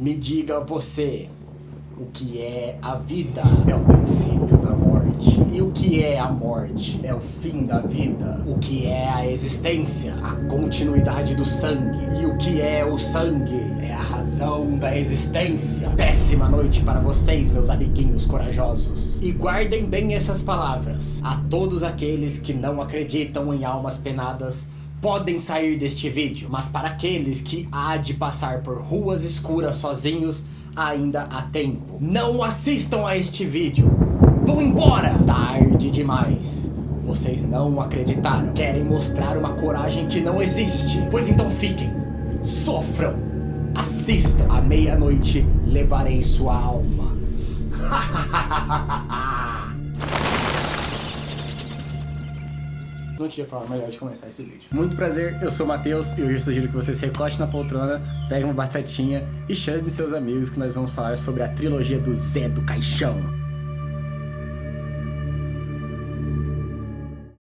Me diga você, o que é a vida? É o princípio da morte. E o que é a morte? É o fim da vida. O que é a existência? A continuidade do sangue. E o que é o sangue? É a razão da existência. Péssima noite para vocês, meus amiguinhos corajosos. E guardem bem essas palavras. A todos aqueles que não acreditam em almas penadas, podem sair deste vídeo, mas para aqueles que há de passar por ruas escuras sozinhos, ainda há tempo. Não assistam a este vídeo. Vão embora! Tarde demais. Vocês não acreditaram. Querem mostrar uma coragem que não existe. Pois então fiquem. Sofram. Assistam. À meia-noite levarei sua alma. Não tinha forma melhor de começar esse vídeo. Muito prazer, eu sou o Matheus e hoje eu sugiro que você se recoste na poltrona, pegue uma batatinha e chame seus amigos que nós vamos falar sobre a trilogia do Zé do Caixão.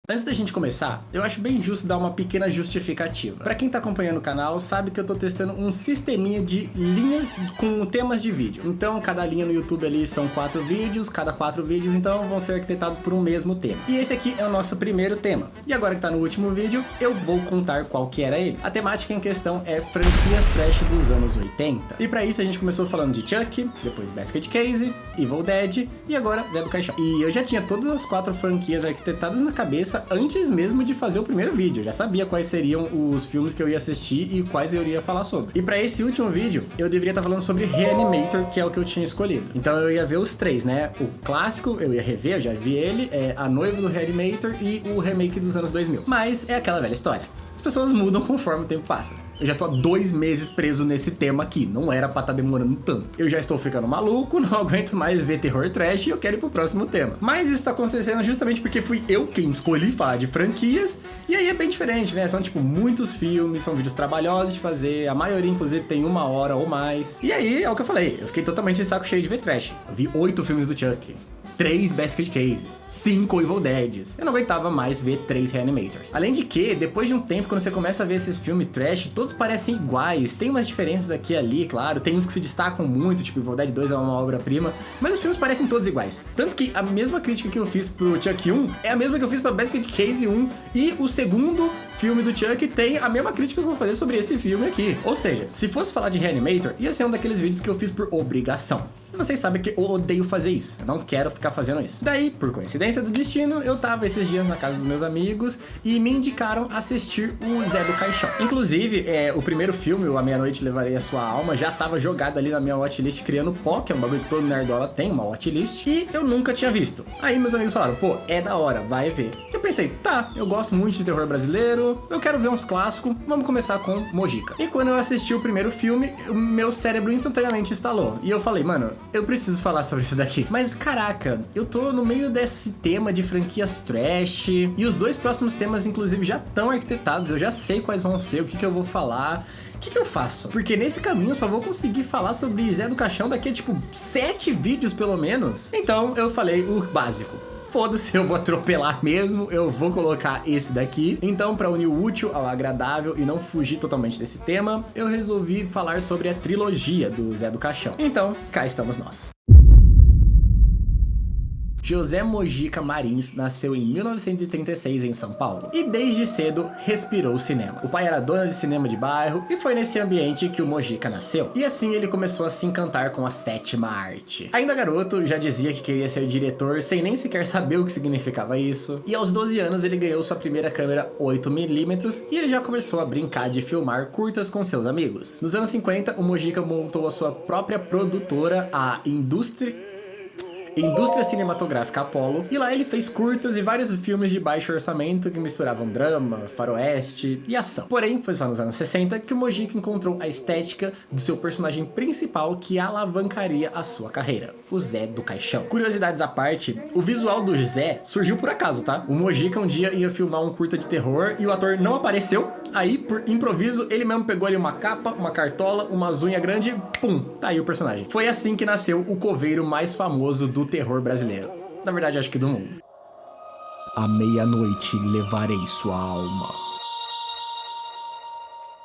Antes da gente começar, eu acho bem justo dar uma pequena justificativa. Pra quem tá acompanhando o canal, sabe que eu tô testando um sisteminha de linhas com temas de vídeo. Então, cada linha no YouTube ali são 4 vídeos, cada 4 vídeos então vão ser arquitetados por um mesmo tema. E esse aqui é o nosso primeiro tema. E agora que tá no último vídeo, eu vou contar qual que era ele. A temática em questão é franquias trash dos anos 80. E pra isso a gente começou falando de Chuck, depois Basket Case, Evil Dead e agora Zé do Caixão. E eu já tinha todas as 4 franquias arquitetadas na cabeça antes mesmo de fazer o primeiro vídeo. Eu já sabia quais seriam os filmes que eu ia assistir e quais eu iria falar sobre. E pra esse último vídeo, eu deveria estar falando sobre Reanimator, que é o que eu tinha escolhido. Então eu ia ver os 3, né? O clássico, eu ia rever, eu já vi ele, A Noiva do Reanimator e o remake dos anos 2000. Mas é aquela velha história. As pessoas mudam conforme o tempo passa. Eu já tô há 2 meses preso nesse tema aqui, não era pra estar demorando tanto. Eu já estou ficando maluco, não aguento mais ver terror trash e eu quero ir pro próximo tema. Mas isso tá acontecendo justamente porque fui eu quem escolhi falar de franquias, e aí é bem diferente, né? São tipo muitos filmes, são vídeos trabalhosos de fazer, a maioria inclusive tem 1 hora ou mais. E aí é o que eu falei, eu fiquei totalmente de saco cheio de ver trash. Eu vi 8 filmes do Chuck, 3 Basket Case, 5 Evil Deads. Eu não aguentava mais ver 3 Reanimators. Além de que, depois de um tempo, quando você começa a ver esses filmes trash, todos parecem iguais. Tem umas diferenças aqui e ali, claro. Tem uns que se destacam muito, tipo Evil Dead 2 é uma obra-prima. Mas os filmes parecem todos iguais. Tanto que a mesma crítica que eu fiz pro Chuck 1 é a mesma que eu fiz pra Basket Case 1. E o segundo filme do Chuck tem a mesma crítica que eu vou fazer sobre esse filme aqui. Ou seja, se fosse falar de Reanimator, ia ser um daqueles vídeos que eu fiz por obrigação. E vocês sabem que eu odeio fazer isso. Eu não quero ficar fazendo isso. Daí, por coincidência do destino, eu tava esses dias na casa dos meus amigos e me indicaram assistir o Zé do Caixão. Inclusive, o primeiro filme, o A Meia-Noite Levarei a Sua Alma, já tava jogado ali na minha watchlist criando pó, que é um bagulho que todo nerdola tem, uma watchlist, e eu nunca tinha visto. Aí meus amigos falaram, pô, é da hora, vai ver. Eu pensei, tá, eu gosto muito de terror brasileiro, eu quero ver uns clássicos, vamos começar com Mojica. E quando eu assisti o primeiro filme, o meu cérebro instantaneamente instalou. E eu falei, mano, eu preciso falar sobre isso daqui. Mas caraca, eu tô no meio desse tema de franquias trash, e os 2 próximos temas inclusive já estão arquitetados, eu já sei quais vão ser, o que eu vou falar. O que eu faço? Porque nesse caminho eu só vou conseguir falar sobre Zé do Caixão daqui a tipo 7 vídeos pelo menos. Então eu falei o básico. Foda-se, eu vou atropelar mesmo, eu vou colocar esse daqui. Então, pra unir o útil ao agradável e não fugir totalmente desse tema, eu resolvi falar sobre a trilogia do Zé do Caixão. Então, cá estamos nós. José Mojica Marins nasceu em 1936 em São Paulo e desde cedo respirou cinema. O pai era dono de cinema de bairro e foi nesse ambiente que o Mojica nasceu. E assim ele começou a se encantar com a 7ª arte. Ainda garoto, já dizia que queria ser diretor sem nem sequer saber o que significava isso. E aos 12 anos ele ganhou sua primeira câmera 8mm e ele já começou a brincar de filmar curtas com seus amigos. Nos anos 50, o Mojica montou a sua própria produtora, a Indústria Cinematográfica Apollo, e lá ele fez curtas e vários filmes de baixo orçamento que misturavam drama, faroeste e ação. Porém, foi só nos anos 60 que o Mojica encontrou a estética do seu personagem principal que alavancaria a sua carreira, o Zé do Caixão. Curiosidades à parte, o visual do Zé surgiu por acaso, tá? O Mojica um dia ia filmar um curta de terror e o ator não apareceu, aí por improviso ele mesmo pegou ali uma capa, uma cartola, umas unhas grandes e pum, tá aí o personagem. Foi assim que nasceu o coveiro mais famoso do terror brasileiro. Na verdade, acho que do mundo. À meia-noite levarei sua alma.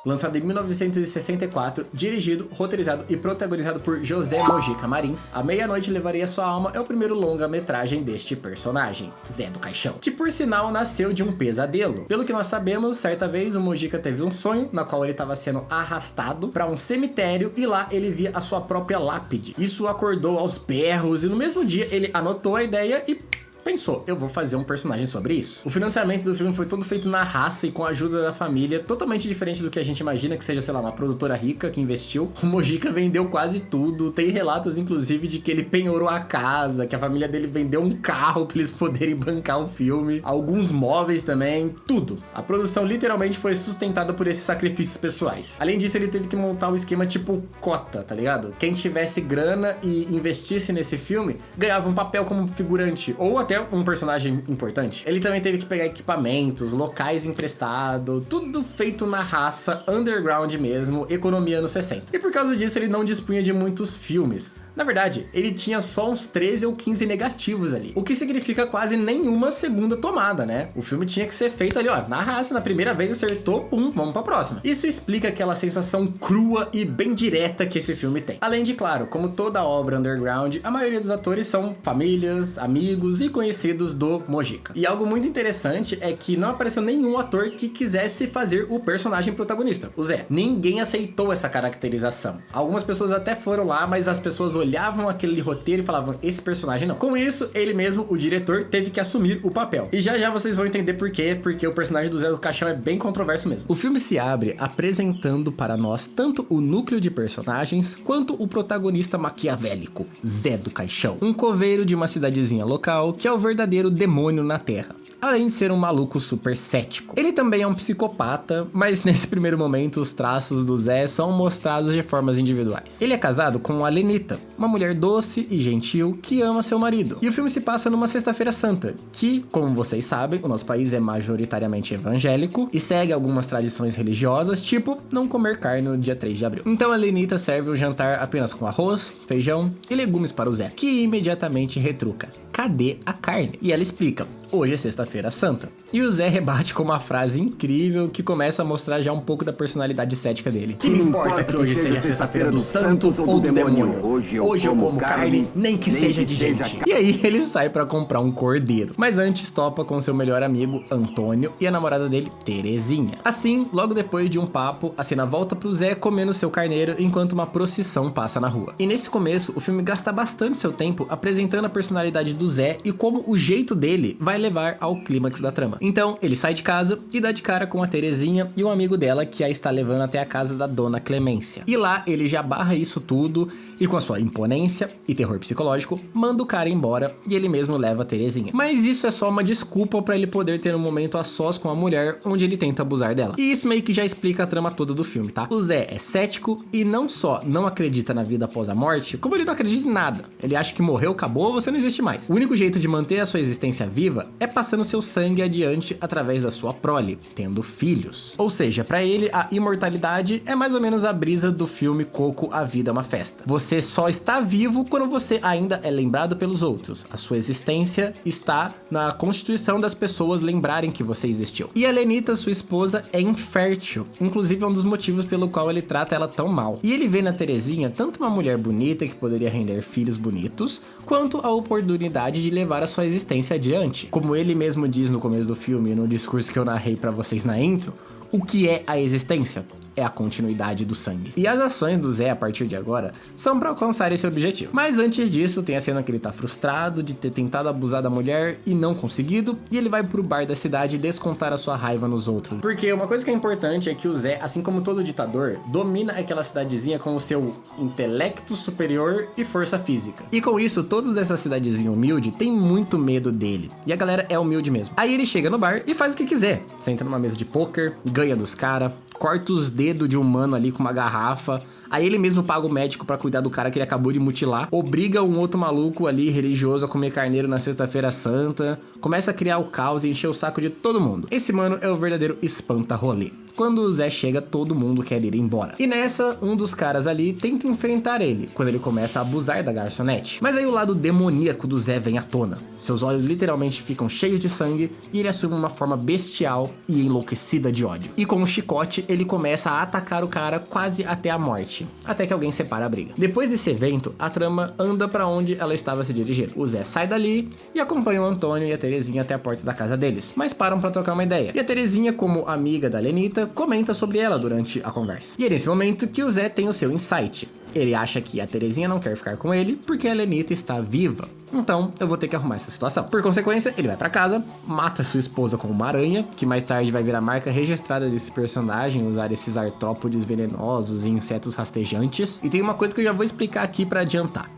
Lançado em 1964, dirigido, roteirizado e protagonizado por José Mojica Marins, A Meia-Noite Levaria Sua Alma é o primeiro longa-metragem deste personagem, Zé do Caixão, que por sinal nasceu de um pesadelo. Pelo que nós sabemos, certa vez o Mojica teve um sonho, na qual ele estava sendo arrastado para um cemitério e lá ele via a sua própria lápide. Isso o acordou aos berros e no mesmo dia ele anotou a ideia e pensou, eu vou fazer um personagem sobre isso. O financiamento do filme foi todo feito na raça e com a ajuda da família, totalmente diferente do que a gente imagina que seja, sei lá, uma produtora rica que investiu. O Mojica vendeu quase tudo, tem relatos inclusive de que ele penhorou a casa, que a família dele vendeu um carro pra eles poderem bancar o filme, alguns móveis também, tudo. A produção literalmente foi sustentada por esses sacrifícios pessoais. Além disso, ele teve que montar um esquema tipo cota, tá ligado? Quem tivesse grana e investisse nesse filme, ganhava um papel como figurante, ou até um personagem importante. Ele também teve que pegar equipamentos, locais emprestados, tudo feito na raça, underground mesmo, economia anos 60. E por causa disso ele não dispunha de muitos filmes. Na verdade, ele tinha só uns 13 ou 15 negativos ali, o que significa quase nenhuma segunda tomada, né? O filme tinha que ser feito ali, ó, na raça, na primeira vez acertou, pum, vamos pra próxima. Isso explica aquela sensação crua e bem direta que esse filme tem. Além de, claro, como toda obra underground, a maioria dos atores são famílias, amigos e conhecidos do Mojica. E algo muito interessante é que não apareceu nenhum ator que quisesse fazer o personagem protagonista, o Zé. Ninguém aceitou essa caracterização. Algumas pessoas até foram lá, mas as pessoas olhavam aquele roteiro e falavam, esse personagem não. Com isso, ele mesmo, o diretor, teve que assumir o papel. E já já vocês vão entender por quê, porque o personagem do Zé do Caixão é bem controverso mesmo. O filme se abre apresentando para nós tanto o núcleo de personagens, quanto o protagonista maquiavélico, Zé do Caixão. Um coveiro de uma cidadezinha local, que é o verdadeiro demônio na Terra. Além de ser um maluco super cético. Ele também é um psicopata, mas nesse primeiro momento os traços do Zé são mostrados de formas individuais. Ele é casado com a Lenita, uma mulher doce e gentil que ama seu marido. E o filme se passa numa sexta-feira santa, que, como vocês sabem, o nosso país é majoritariamente evangélico e segue algumas tradições religiosas, tipo não comer carne no dia 3 de abril. Então a Lenita serve o jantar apenas com arroz, feijão e legumes para o Zé, que imediatamente retruca: cadê a carne? E ela explica: hoje é sexta-feira santa. E o Zé rebate com uma frase incrível que começa a mostrar já um pouco da personalidade cética dele. Que me importa que hoje seja sexta-feira do santo ou do demônio? Hoje eu como carne, nem que seja de gente. E aí ele sai pra comprar um cordeiro. Mas antes topa com seu melhor amigo, Antônio, e a namorada dele, Terezinha. Assim, logo depois de um papo, a cena volta pro Zé comendo seu carneiro enquanto uma procissão passa na rua. E nesse começo, o filme gasta bastante seu tempo apresentando a personalidade do Zé e como o jeito dele vai levar ao clímax da trama. Então, ele sai de casa e dá de cara com a Terezinha e um amigo dela que a está levando até a casa da Dona Clemência. E lá, ele já barra isso tudo e com a sua imponência e terror psicológico, manda o cara embora e ele mesmo leva a Terezinha. Mas isso é só uma desculpa pra ele poder ter um momento a sós com a mulher onde ele tenta abusar dela. E isso meio que já explica a trama toda do filme, tá? O Zé é cético e não só não acredita na vida após a morte, como ele não acredita em nada. Ele acha que morreu, acabou, você não existe mais. O único jeito de manter a sua existência viva é passando seu sangue adiante através da sua prole, tendo filhos. Ou seja, pra ele, a imortalidade é mais ou menos a brisa do filme Coco, A Vida é uma Festa. Você só está vivo quando você ainda é lembrado pelos outros. A sua existência está na constituição das pessoas lembrarem que você existiu. E a Lenita, sua esposa, é infértil. Inclusive é um dos motivos pelo qual ele trata ela tão mal. E ele vê na Terezinha tanto uma mulher bonita que poderia render filhos bonitos, quanto a oportunidade de levar a sua existência adiante. Como ele mesmo diz no começo do filme, no discurso que eu narrei pra vocês na intro, o que é a existência? É a continuidade do sangue. E as ações do Zé a partir de agora são pra alcançar esse objetivo. Mas antes disso, tem a cena que ele tá frustrado de ter tentado abusar da mulher e não conseguido, e ele vai pro bar da cidade descontar a sua raiva nos outros. Porque uma coisa que é importante é que o Zé, assim como todo ditador, domina aquela cidadezinha com o seu intelecto superior e força física. E com isso, todos dessa cidadezinha humilde têm muito medo dele. E a galera é humilde mesmo. Aí ele chega no bar e faz o que quiser. Senta numa mesa de pôquer, ganha dos caras, corta os dedos de um mano ali com uma garrafa. Aí ele mesmo paga o médico pra cuidar do cara que ele acabou de mutilar. Obriga um outro maluco ali, religioso, a comer carneiro na sexta-feira santa. Começa a criar o caos e encher o saco de todo mundo. Esse mano é o verdadeiro espanta-rolê. Quando o Zé chega, todo mundo quer ir embora. E nessa, um dos caras ali tenta enfrentar ele, quando ele começa a abusar da garçonete. Mas aí o lado demoníaco do Zé vem à tona. Seus olhos literalmente ficam cheios de sangue e ele assume uma forma bestial e enlouquecida de ódio. E com um chicote, ele começa a atacar o cara quase até a morte, até que alguém separa a briga. Depois desse evento, a trama anda pra onde ela estava se dirigindo. O Zé sai dali e acompanha o Antônio e a Terezinha até a porta da casa deles, mas param pra trocar uma ideia. E a Terezinha, como amiga da Lenita, comenta sobre ela durante a conversa. E é nesse momento que o Zé tem o seu insight. Ele acha que a Terezinha não quer ficar com ele porque a Lenita está viva. Então, eu vou ter que arrumar essa situação. Por consequência, ele vai pra casa, mata sua esposa com uma aranha, que mais tarde vai virar marca registrada desse personagem, usar esses artrópodes venenosos e insetos rastejantes. E tem uma coisa que eu já vou explicar aqui pra adiantar.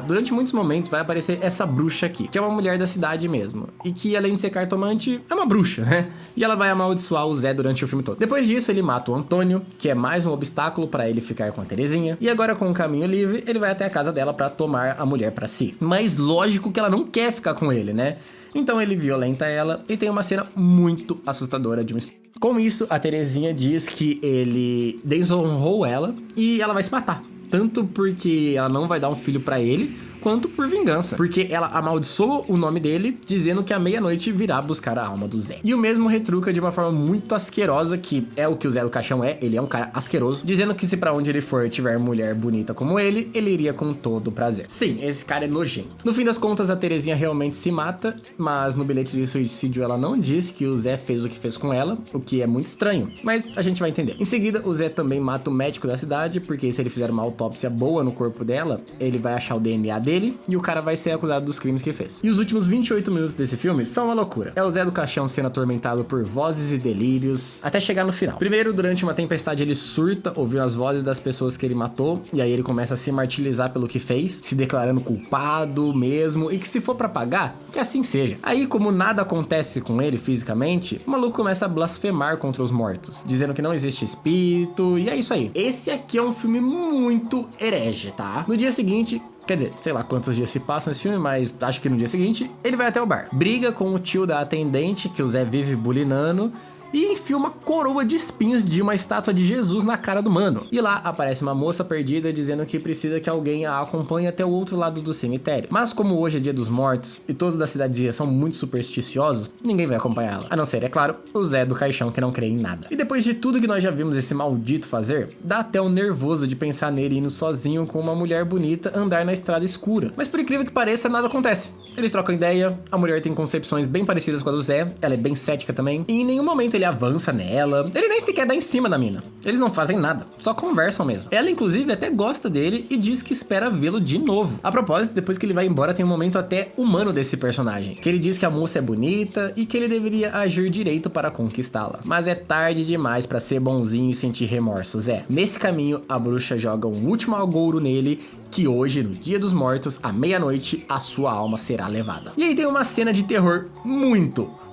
Durante muitos momentos vai aparecer essa bruxa aqui, que é uma mulher da cidade mesmo, e que além de ser cartomante, é uma bruxa, né? E ela vai amaldiçoar o Zé durante o filme todo. Depois disso, ele mata o Antônio, que é mais um obstáculo pra ele ficar com a Terezinha, e agora com o caminho livre, ele vai até a casa dela pra tomar a mulher pra si. Mas lógico que ela não quer ficar com ele, né? Então ele violenta ela e tem uma cena muito assustadora de um estupro. Com isso, a Terezinha diz que ele desonrou ela e ela vai se matar. Tanto porque ela não vai dar um filho pra ele, quanto por vingança. Porque ela amaldiçoa o nome dele, dizendo que à meia-noite virá buscar a alma do Zé. E o mesmo retruca de uma forma muito asquerosa, que é o que o Zé do Caixão é. Ele é um cara asqueroso, dizendo que se pra onde ele for tiver mulher bonita como ele iria com todo prazer. Sim, esse cara é nojento. No fim das contas, a Terezinha realmente se mata, mas no bilhete de suicídio ela não diz que o Zé fez o que fez com ela, o que é muito estranho, mas a gente vai entender. Em seguida, o Zé também mata o médico da cidade, porque se ele fizer uma autópsia boa no corpo dela, ele vai achar o DNA dele e o cara vai ser acusado dos crimes que fez. E os últimos 28 minutos desse filme são uma loucura. É o Zé do Caixão sendo atormentado por vozes e delírios, até chegar no final. Primeiro, durante uma tempestade, ele surta, ouvindo as vozes das pessoas que ele matou, e aí ele começa a se martirizar pelo que fez, se declarando culpado mesmo, e que se for pra pagar, que assim seja. Aí, como nada acontece com ele fisicamente, o maluco começa a blasfemar contra os mortos, dizendo que não existe espírito, e é isso aí. Esse aqui é um filme muito herege, tá? No dia seguinte, quer dizer, sei lá quantos dias se passam nesse filme, mas acho que no dia seguinte, ele vai até o bar. Briga com o tio da atendente, que o Zé vive bulinando, e enfia uma coroa de espinhos de uma estátua de Jesus na cara do mano. E lá aparece uma moça perdida dizendo que precisa que alguém a acompanhe até o outro lado do cemitério. Mas como hoje é dia dos mortos e todos da cidadezinha são muito supersticiosos, ninguém vai acompanhá-la. A não ser, é claro, o Zé do Caixão, que não crê em nada. E depois de tudo que nós já vimos esse maldito fazer, dá até um nervoso de pensar nele indo sozinho com uma mulher bonita andar na estrada escura. Mas por incrível que pareça, nada acontece. Eles trocam ideia, a mulher tem concepções bem parecidas com a do Zé, ela é bem cética também, e em nenhum momento ele avança nela, ele nem sequer dá em cima da mina. Eles não fazem nada, só conversam mesmo. Ela, inclusive, até gosta dele e diz que espera vê-lo de novo. A propósito, depois que ele vai embora, tem um momento até humano desse personagem, que ele diz que a moça é bonita e que ele deveria agir direito para conquistá-la. Mas é tarde demais pra ser bonzinho e sentir remorsos, é. Nesse caminho, a bruxa joga um último agouro nele, que hoje, no Dia dos Mortos, à meia-noite, a sua alma será levada. E aí tem uma cena de terror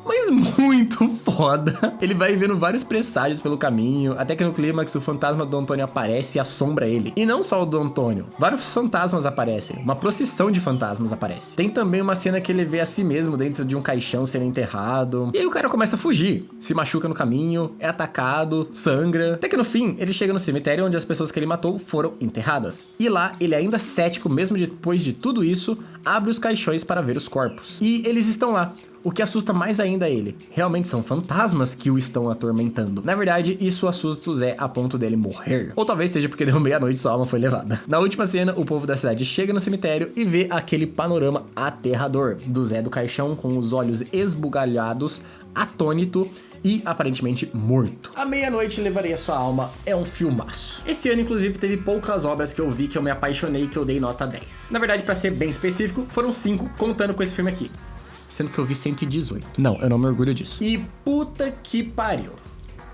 mas muito foda. Ele vai vendo vários presságios pelo caminho, até que no clímax o fantasma do Antônio aparece e assombra ele. E não só o do Antônio, vários fantasmas aparecem, uma procissão de fantasmas aparece. Tem também uma cena que ele vê a si mesmo dentro de um caixão sendo enterrado, e aí o cara começa a fugir, se machuca no caminho, é atacado, sangra, até que no fim ele chega no cemitério onde as pessoas que ele matou foram enterradas. E lá, ele ainda cético, mesmo depois de tudo isso, abre os caixões para ver os corpos. E eles estão lá. O que assusta mais ainda ele, realmente são fantasmas que o estão atormentando. Na verdade, isso assusta o Zé a ponto dele morrer. Ou talvez seja porque deu meia-noite e sua alma foi levada. Na última cena, o povo da cidade chega no cemitério e vê aquele panorama aterrador do Zé do Caixão com os olhos esbugalhados, atônito e aparentemente morto. A Meia-Noite Levaria Sua Alma é um filmaço. Esse ano, inclusive, teve poucas obras que eu vi que eu me apaixonei e que eu dei nota 10. Na verdade, pra ser bem específico, foram 5 contando com esse filme aqui. Sendo que eu vi 118. Não, eu não me orgulho disso. E puta que pariu.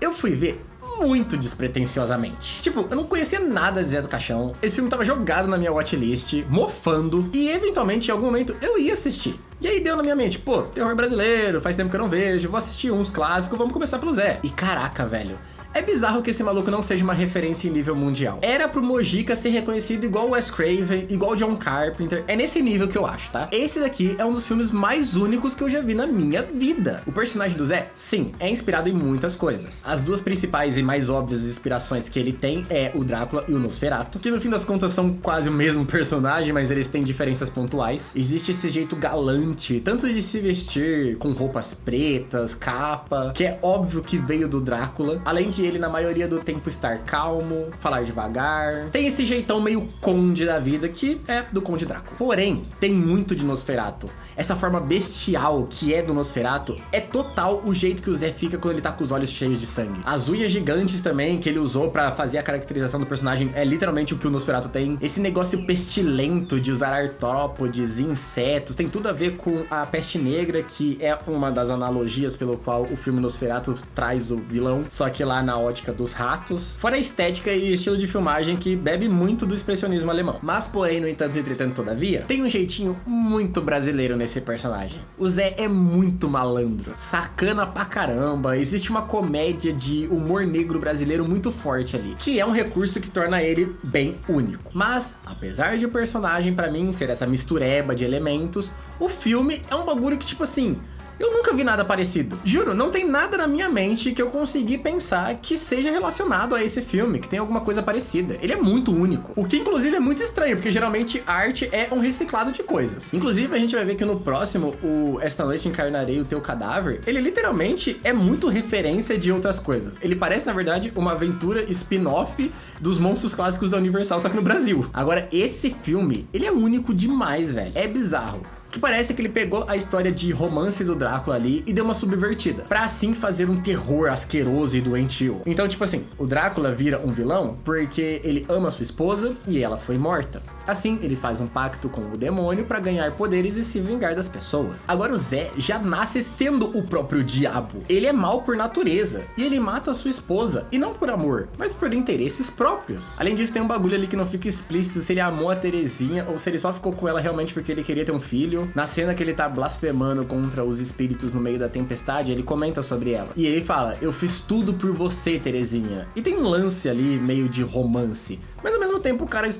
Eu fui ver muito despretensiosamente. Tipo, eu não conhecia nada de Zé do Caixão. Esse filme tava jogado na minha watchlist, mofando. E eventualmente, em algum momento, eu ia assistir. E aí deu na minha mente, pô, terror brasileiro, faz tempo que eu não vejo, vou assistir uns clássicos, vamos começar pelo Zé. E caraca, velho. É bizarro que esse maluco não seja uma referência em nível mundial. Era pro Mojica ser reconhecido igual o Wes Craven, igual o John Carpenter. É nesse nível que eu acho, tá? Esse daqui é um dos filmes mais únicos que eu já vi na minha vida. O personagem do Zé, sim, é inspirado em muitas coisas. As duas principais e mais óbvias inspirações que ele tem é o Drácula e o Nosferatu, que no fim das contas são quase o mesmo personagem, mas eles têm diferenças pontuais. Existe esse jeito galante, tanto de se vestir com roupas pretas, capa, que é óbvio que veio do Drácula, além de ele na maioria do tempo estar calmo, falar devagar. Tem esse jeitão meio conde da vida que é do Conde Drácula. Porém, tem muito de Nosferatu. Essa forma bestial que é do Nosferatu é total o jeito que o Zé fica quando ele tá com os olhos cheios de sangue. As unhas gigantes também que ele usou pra fazer a caracterização do personagem é literalmente o que o Nosferatu tem. Esse negócio pestilento de usar artrópodes e insetos tem tudo a ver com a peste negra, que é uma das analogias pelo qual o filme Nosferatu traz o vilão, só que lá na ótica dos ratos. Fora a estética e estilo de filmagem que bebe muito do expressionismo alemão. Mas porém, no entanto, entretanto, todavia, tem um jeitinho muito brasileiro nesse personagem. O Zé é muito malandro, sacana pra caramba, existe uma comédia de humor negro brasileiro muito forte ali, que é um recurso que torna ele bem único. Mas, apesar de o personagem pra mim ser essa mistureba de elementos, o filme é um bagulho que tipo assim, eu nunca vi nada parecido. Juro, não tem nada na minha mente que eu consegui pensar que seja relacionado a esse filme, que tem alguma coisa parecida. Ele é muito único. O que, inclusive, é muito estranho, porque geralmente arte é um reciclado de coisas. Inclusive, a gente vai ver que no próximo, o Esta Noite Encarnarei o Teu Cadáver, ele literalmente é muito referência de outras coisas. Ele parece, na verdade, uma aventura spin-off dos monstros clássicos da Universal, só que no Brasil. Agora, esse filme, ele é único demais, velho. É bizarro. Que parece que ele pegou a história de romance do Drácula ali e deu uma subvertida, pra assim fazer um terror asqueroso e doentio. Então, tipo assim, o Drácula vira um vilão porque ele ama sua esposa e ela foi morta. Assim, ele faz um pacto com o demônio pra ganhar poderes e se vingar das pessoas. Agora o Zé já nasce sendo o próprio diabo. Ele é mau por natureza e ele mata sua esposa, e não por amor, mas por interesses próprios. Além disso, tem um bagulho ali que não fica explícito se ele amou a Terezinha ou se ele só ficou com ela realmente porque ele queria ter um filho. Na cena que ele tá blasfemando contra os espíritos no meio da tempestade, ele comenta sobre ela. E ele fala, eu fiz tudo por você, Terezinha. E tem um lance ali meio de romance, mas ao mesmo tempo o cara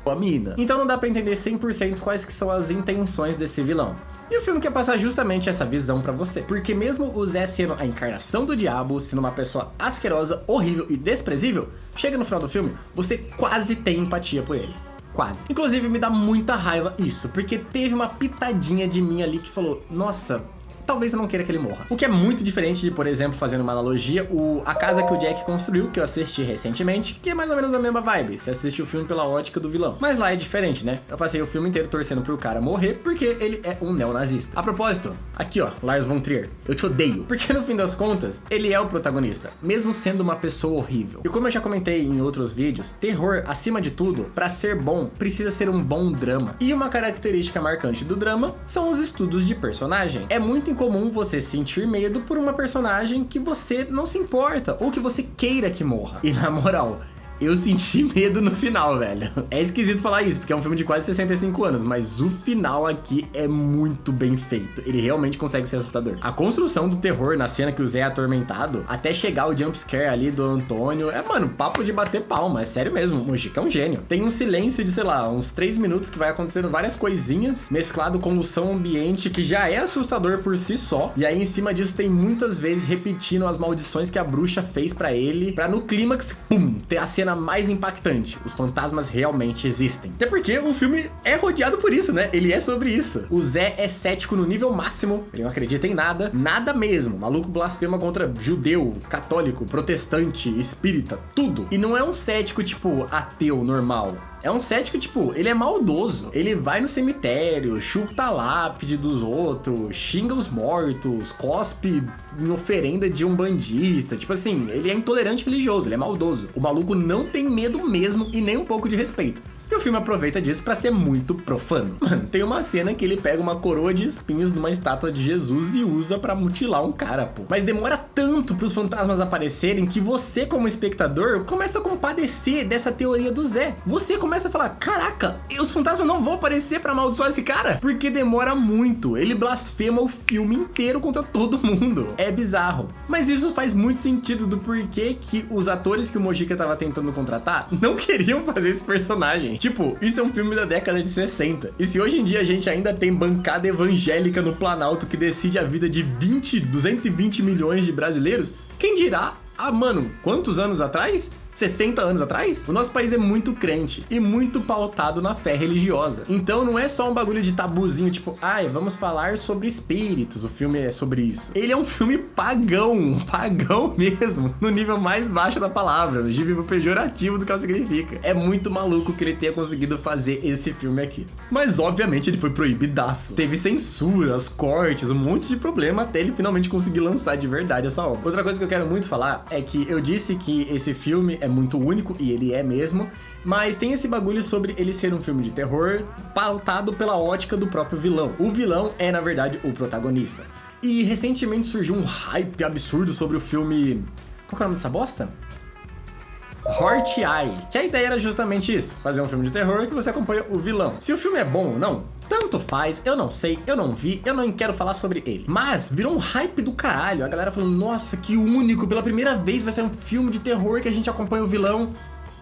a mina. Então não dá pra entender 100% quais que são as intenções desse vilão. E o filme quer passar justamente essa visão pra você. Porque mesmo o Zé sendo a encarnação do diabo, sendo uma pessoa asquerosa, horrível e desprezível, chega no final do filme, você quase tem empatia por ele. Quase. Inclusive me dá muita raiva isso, porque teve uma pitadinha de mim ali que falou, nossa, talvez eu não queira que ele morra. O que é muito diferente de, por exemplo, fazendo uma analogia, A Casa que o Jack Construiu, que eu assisti recentemente, que é mais ou menos a mesma vibe. Você assiste o filme pela ótica do vilão. Mas lá é diferente, né? Eu passei o filme inteiro torcendo pro cara morrer, porque ele é um neonazista. A propósito, aqui ó, Lars von Trier, eu te odeio. Porque no fim das contas, ele é o protagonista, mesmo sendo uma pessoa horrível. E como eu já comentei em outros vídeos, terror, acima de tudo, pra ser bom, precisa ser um bom drama. E uma característica marcante do drama são os estudos de personagem. É muito incomum você sentir medo por uma personagem que você não se importa ou que você queira que morra. E na moral, eu senti medo no final, velho. É esquisito falar isso, porque é um filme de quase 65 anos, mas o final aqui é muito bem feito. Ele realmente consegue ser assustador. A construção do terror na cena que o Zé é atormentado, até chegar o jumpscare ali do Antônio, mano, papo de bater palma, é sério mesmo. O Mojica é um gênio. Tem um silêncio de, sei lá, uns 3 minutos que vai acontecendo várias coisinhas, mesclado com o som ambiente, que já é assustador por si só. E aí, em cima disso, tem muitas vezes repetindo as maldições que a bruxa fez pra ele, pra no clímax, pum, ter a cena mais impactante. Os fantasmas realmente existem. Até porque o filme é rodeado por isso, né? Ele é sobre isso. O Zé é cético no nível máximo, ele não acredita em nada, nada mesmo. O maluco blasfema contra judeu, católico, protestante, espírita, tudo. E não é um cético tipo ateu normal. É um cético, tipo, ele é maldoso. Ele vai no cemitério, chuta a lápide dos outros, xinga os mortos, cospe em oferenda de um bandista. Tipo assim, ele é intolerante religioso, ele é maldoso. O maluco não tem medo mesmo e nem um pouco de respeito. E o filme aproveita disso pra ser muito profano. Mano, tem uma cena que ele pega uma coroa de espinhos numa estátua de Jesus e usa pra mutilar um cara, pô. Mas demora tanto pros fantasmas aparecerem que você, como espectador, começa a compadecer dessa teoria do Zé. Você começa a falar, caraca, os fantasmas não vão aparecer pra amaldiçoar esse cara, porque demora muito. Ele blasfema o filme inteiro contra todo mundo. É bizarro. Mas isso faz muito sentido do porquê que os atores que o Mojica tava tentando contratar não queriam fazer esse personagem. Tipo, isso é um filme da década de 60. E se hoje em dia a gente ainda tem bancada evangélica no Planalto que decide a vida de 220 milhões de brasileiros, quem dirá, mano, quantos anos atrás? 60 anos atrás? O nosso país é muito crente e muito pautado na fé religiosa. Então não é só um bagulho de tabuzinho, tipo, vamos falar sobre espíritos, o filme é sobre isso. Ele é um filme pagão mesmo, no nível mais baixo da palavra, no nível pejorativo do que ela significa. É muito maluco que ele tenha conseguido fazer esse filme aqui. Mas obviamente ele foi proibidaço. Teve censuras, cortes, um monte de problema até ele finalmente conseguir lançar de verdade essa obra. Outra coisa que eu quero muito falar é que eu disse que esse filme é muito único, e ele é mesmo, mas tem esse bagulho sobre ele ser um filme de terror pautado pela ótica do próprio vilão. O vilão é, na verdade, o protagonista. E recentemente surgiu um hype absurdo sobre o filme... Qual que é o nome dessa bosta? Hort Eye, que a ideia era justamente isso, fazer um filme de terror que você acompanha o vilão. Se o filme é bom ou não, tanto faz, eu não sei, eu não vi, eu não quero falar sobre ele. Mas virou um hype do caralho, a galera falando, nossa, que único, pela primeira vez vai ser um filme de terror que a gente acompanha o vilão.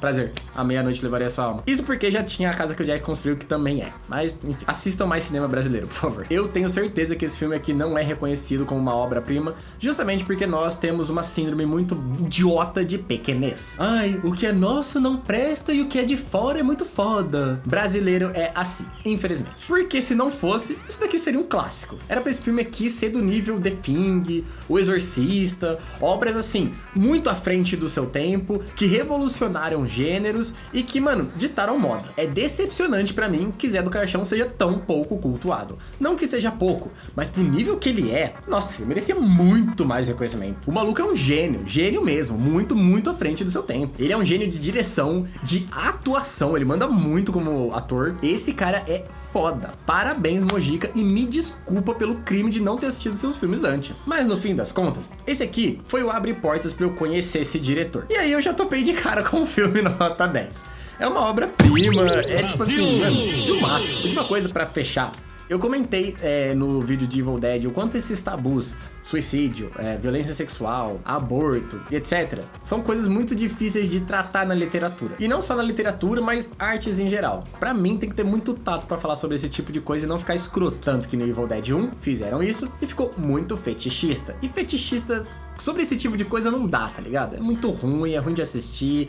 Prazer, à meia-noite levarei a sua alma. Isso porque já tinha a casa que o Jack construiu, que também é. Mas, enfim, assistam mais cinema brasileiro, por favor. Eu tenho certeza que esse filme aqui não é reconhecido como uma obra-prima, justamente porque nós temos uma síndrome muito idiota de pequenez. O que é nosso não presta e o que é de fora é muito foda. Brasileiro é assim, infelizmente. Porque se não fosse, isso daqui seria um clássico. Era pra esse filme aqui ser do nível The Thing, O Exorcista, obras assim, muito à frente do seu tempo, que revolucionaram gêneros e que, mano, ditaram moda. É decepcionante pra mim que Zé do Caixão seja tão pouco cultuado. Não que seja pouco, mas pro nível que ele é, nossa, ele merecia muito mais reconhecimento. O maluco é um gênio mesmo, muito à frente do seu tempo. Ele é um gênio de direção, de atuação, ele manda muito como ator. Esse cara é foda. Parabéns, Mojica, e me desculpa pelo crime de não ter assistido seus filmes antes. Mas no fim das contas, esse aqui foi o abre portas pra eu conhecer esse diretor. E aí eu já topei de cara com o filme nota 10. É uma obra-prima, é tipo assim, mano, filmaço. Última coisa pra fechar. Eu comentei no vídeo de Evil Dead o quanto esses tabus, suicídio, violência sexual, aborto e etc. são coisas muito difíceis de tratar na literatura. E não só na literatura, mas artes em geral. Pra mim tem que ter muito tato pra falar sobre esse tipo de coisa e não ficar escroto. Tanto que no Evil Dead 1 fizeram isso e ficou muito fetichista. E fetichista sobre esse tipo de coisa não dá, tá ligado? É muito ruim, é ruim de assistir,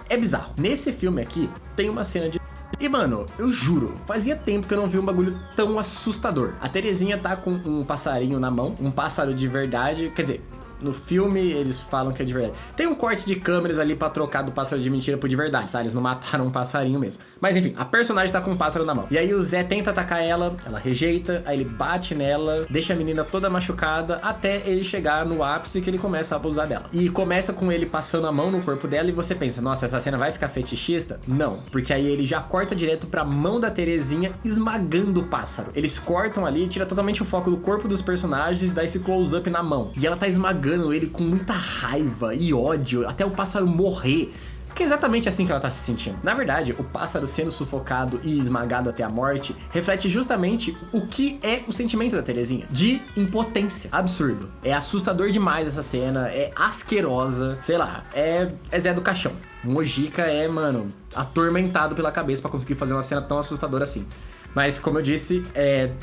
é bizarro. Nesse filme aqui tem uma cena de... E, mano, eu juro, fazia tempo que eu não vi um bagulho tão assustador. A Terezinha tá com um passarinho na mão, um pássaro de verdade, quer dizer... No filme, eles falam que é de verdade. Tem um corte de câmeras ali pra trocar do pássaro de mentira pro de verdade, tá? Eles não mataram um passarinho mesmo. Mas enfim, a personagem tá com um pássaro na mão. E aí o Zé tenta atacar ela, ela rejeita, aí ele bate nela, deixa a menina toda machucada, até ele chegar no ápice que ele começa a abusar dela. E começa com ele passando a mão no corpo dela e você pensa, nossa, essa cena vai ficar fetichista? Não, porque aí ele já corta direto pra mão da Terezinha esmagando o pássaro. Eles cortam ali, tira totalmente o foco do corpo dos personagens, dá esse close-up na mão. E ela tá esmagando ele com muita raiva e ódio, até o pássaro morrer. Que é exatamente assim que ela tá se sentindo. Na verdade, o pássaro sendo sufocado e esmagado até a morte reflete justamente o que é o sentimento da Terezinha, de impotência. Absurdo. É assustador demais essa cena, é asquerosa, sei lá, é Zé do Caixão. Mojica é, mano, atormentado pela cabeça pra conseguir fazer uma cena tão assustadora assim. Mas, como eu disse,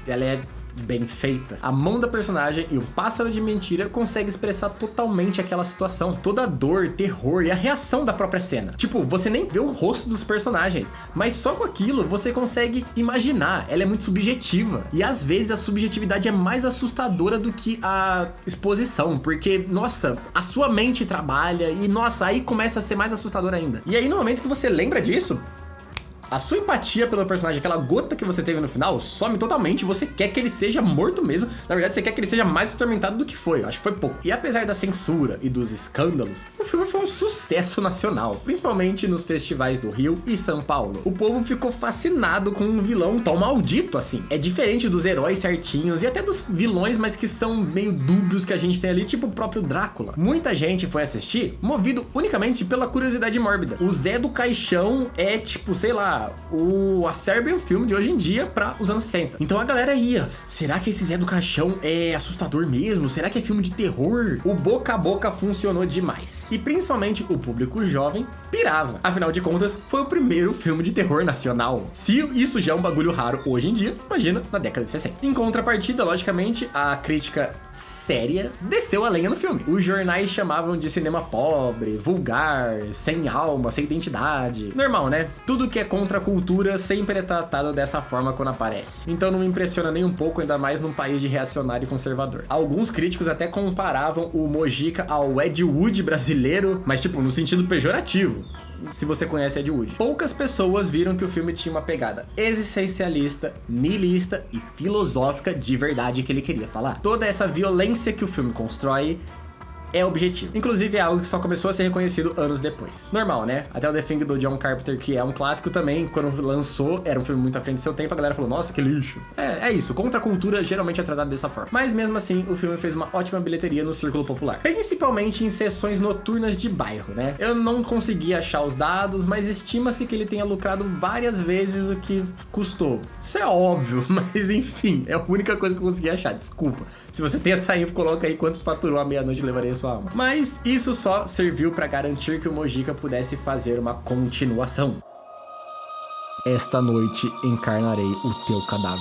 ela é bem feita. A mão da personagem e o pássaro de mentira consegue expressar totalmente aquela situação. Toda a dor, terror e a reação da própria cena. Tipo, você nem vê o rosto dos personagens, mas só com aquilo você consegue imaginar. Ela é muito subjetiva. E às vezes a subjetividade é mais assustadora do que a exposição, porque, nossa, a sua mente trabalha e, nossa, aí começa a ser mais assustador ainda. E aí no momento que você lembra disso, A sua empatia pelo personagem, aquela gota que você teve no final, some totalmente. Você quer que ele seja morto mesmo. Na verdade, você quer que ele seja mais atormentado do que foi. Eu acho que foi pouco. E apesar da censura e dos escândalos, o filme foi um sucesso nacional, principalmente nos festivais do Rio e São Paulo. O povo ficou fascinado com um vilão tão maldito assim. É diferente dos heróis certinhos e até dos vilões, mas que são meio dúbios que a gente tem ali, tipo o próprio Drácula. Muita gente foi assistir movido unicamente pela curiosidade mórbida. O Zé do Caixão é tipo, sei lá, o acerbe um filme de hoje em dia para os anos 60. Então a galera ia, será que esse Zé do Caixão é assustador mesmo? Será que é filme de terror? O boca a boca funcionou demais. E principalmente o público jovem pirava. Afinal de contas, foi o primeiro filme de terror nacional. Se isso já é um bagulho raro hoje em dia, imagina na década de 60. Em contrapartida, logicamente, a crítica séria desceu a lenha no filme. Os jornais chamavam de cinema pobre, vulgar, sem alma, sem identidade. Normal, né? Tudo que é contra a cultura sempre é tratado dessa forma quando aparece. Então não me impressiona nem um pouco, ainda mais num país de reacionário e conservador. Alguns críticos até comparavam o Mojica ao Ed Wood brasileiro, mas tipo, no sentido pejorativo, se você conhece Ed Wood. Poucas pessoas viram que o filme tinha uma pegada existencialista, niilista e filosófica de verdade que ele queria falar. Toda essa violência que o filme constrói é objetivo. Inclusive é algo que só começou a ser reconhecido anos depois. Normal, né? Até o The Thing do John Carpenter, que é um clássico também, quando lançou, era um filme muito à frente do seu tempo, a galera falou, nossa, que lixo. É isso, contra a cultura geralmente é tratado dessa forma. Mas mesmo assim, o filme fez uma ótima bilheteria no círculo popular. Principalmente em sessões noturnas de bairro, né? Eu não consegui achar os dados, mas estima-se que ele tenha lucrado várias vezes o que custou. Isso é óbvio, mas enfim, é a única coisa que eu consegui achar, desculpa. Se você tem essa info, coloca aí quanto faturou a Meia-Noite Levaria Sua Alma. Mas isso só serviu pra garantir que o Mojica pudesse fazer uma continuação. Esta noite encarnarei o teu cadáver.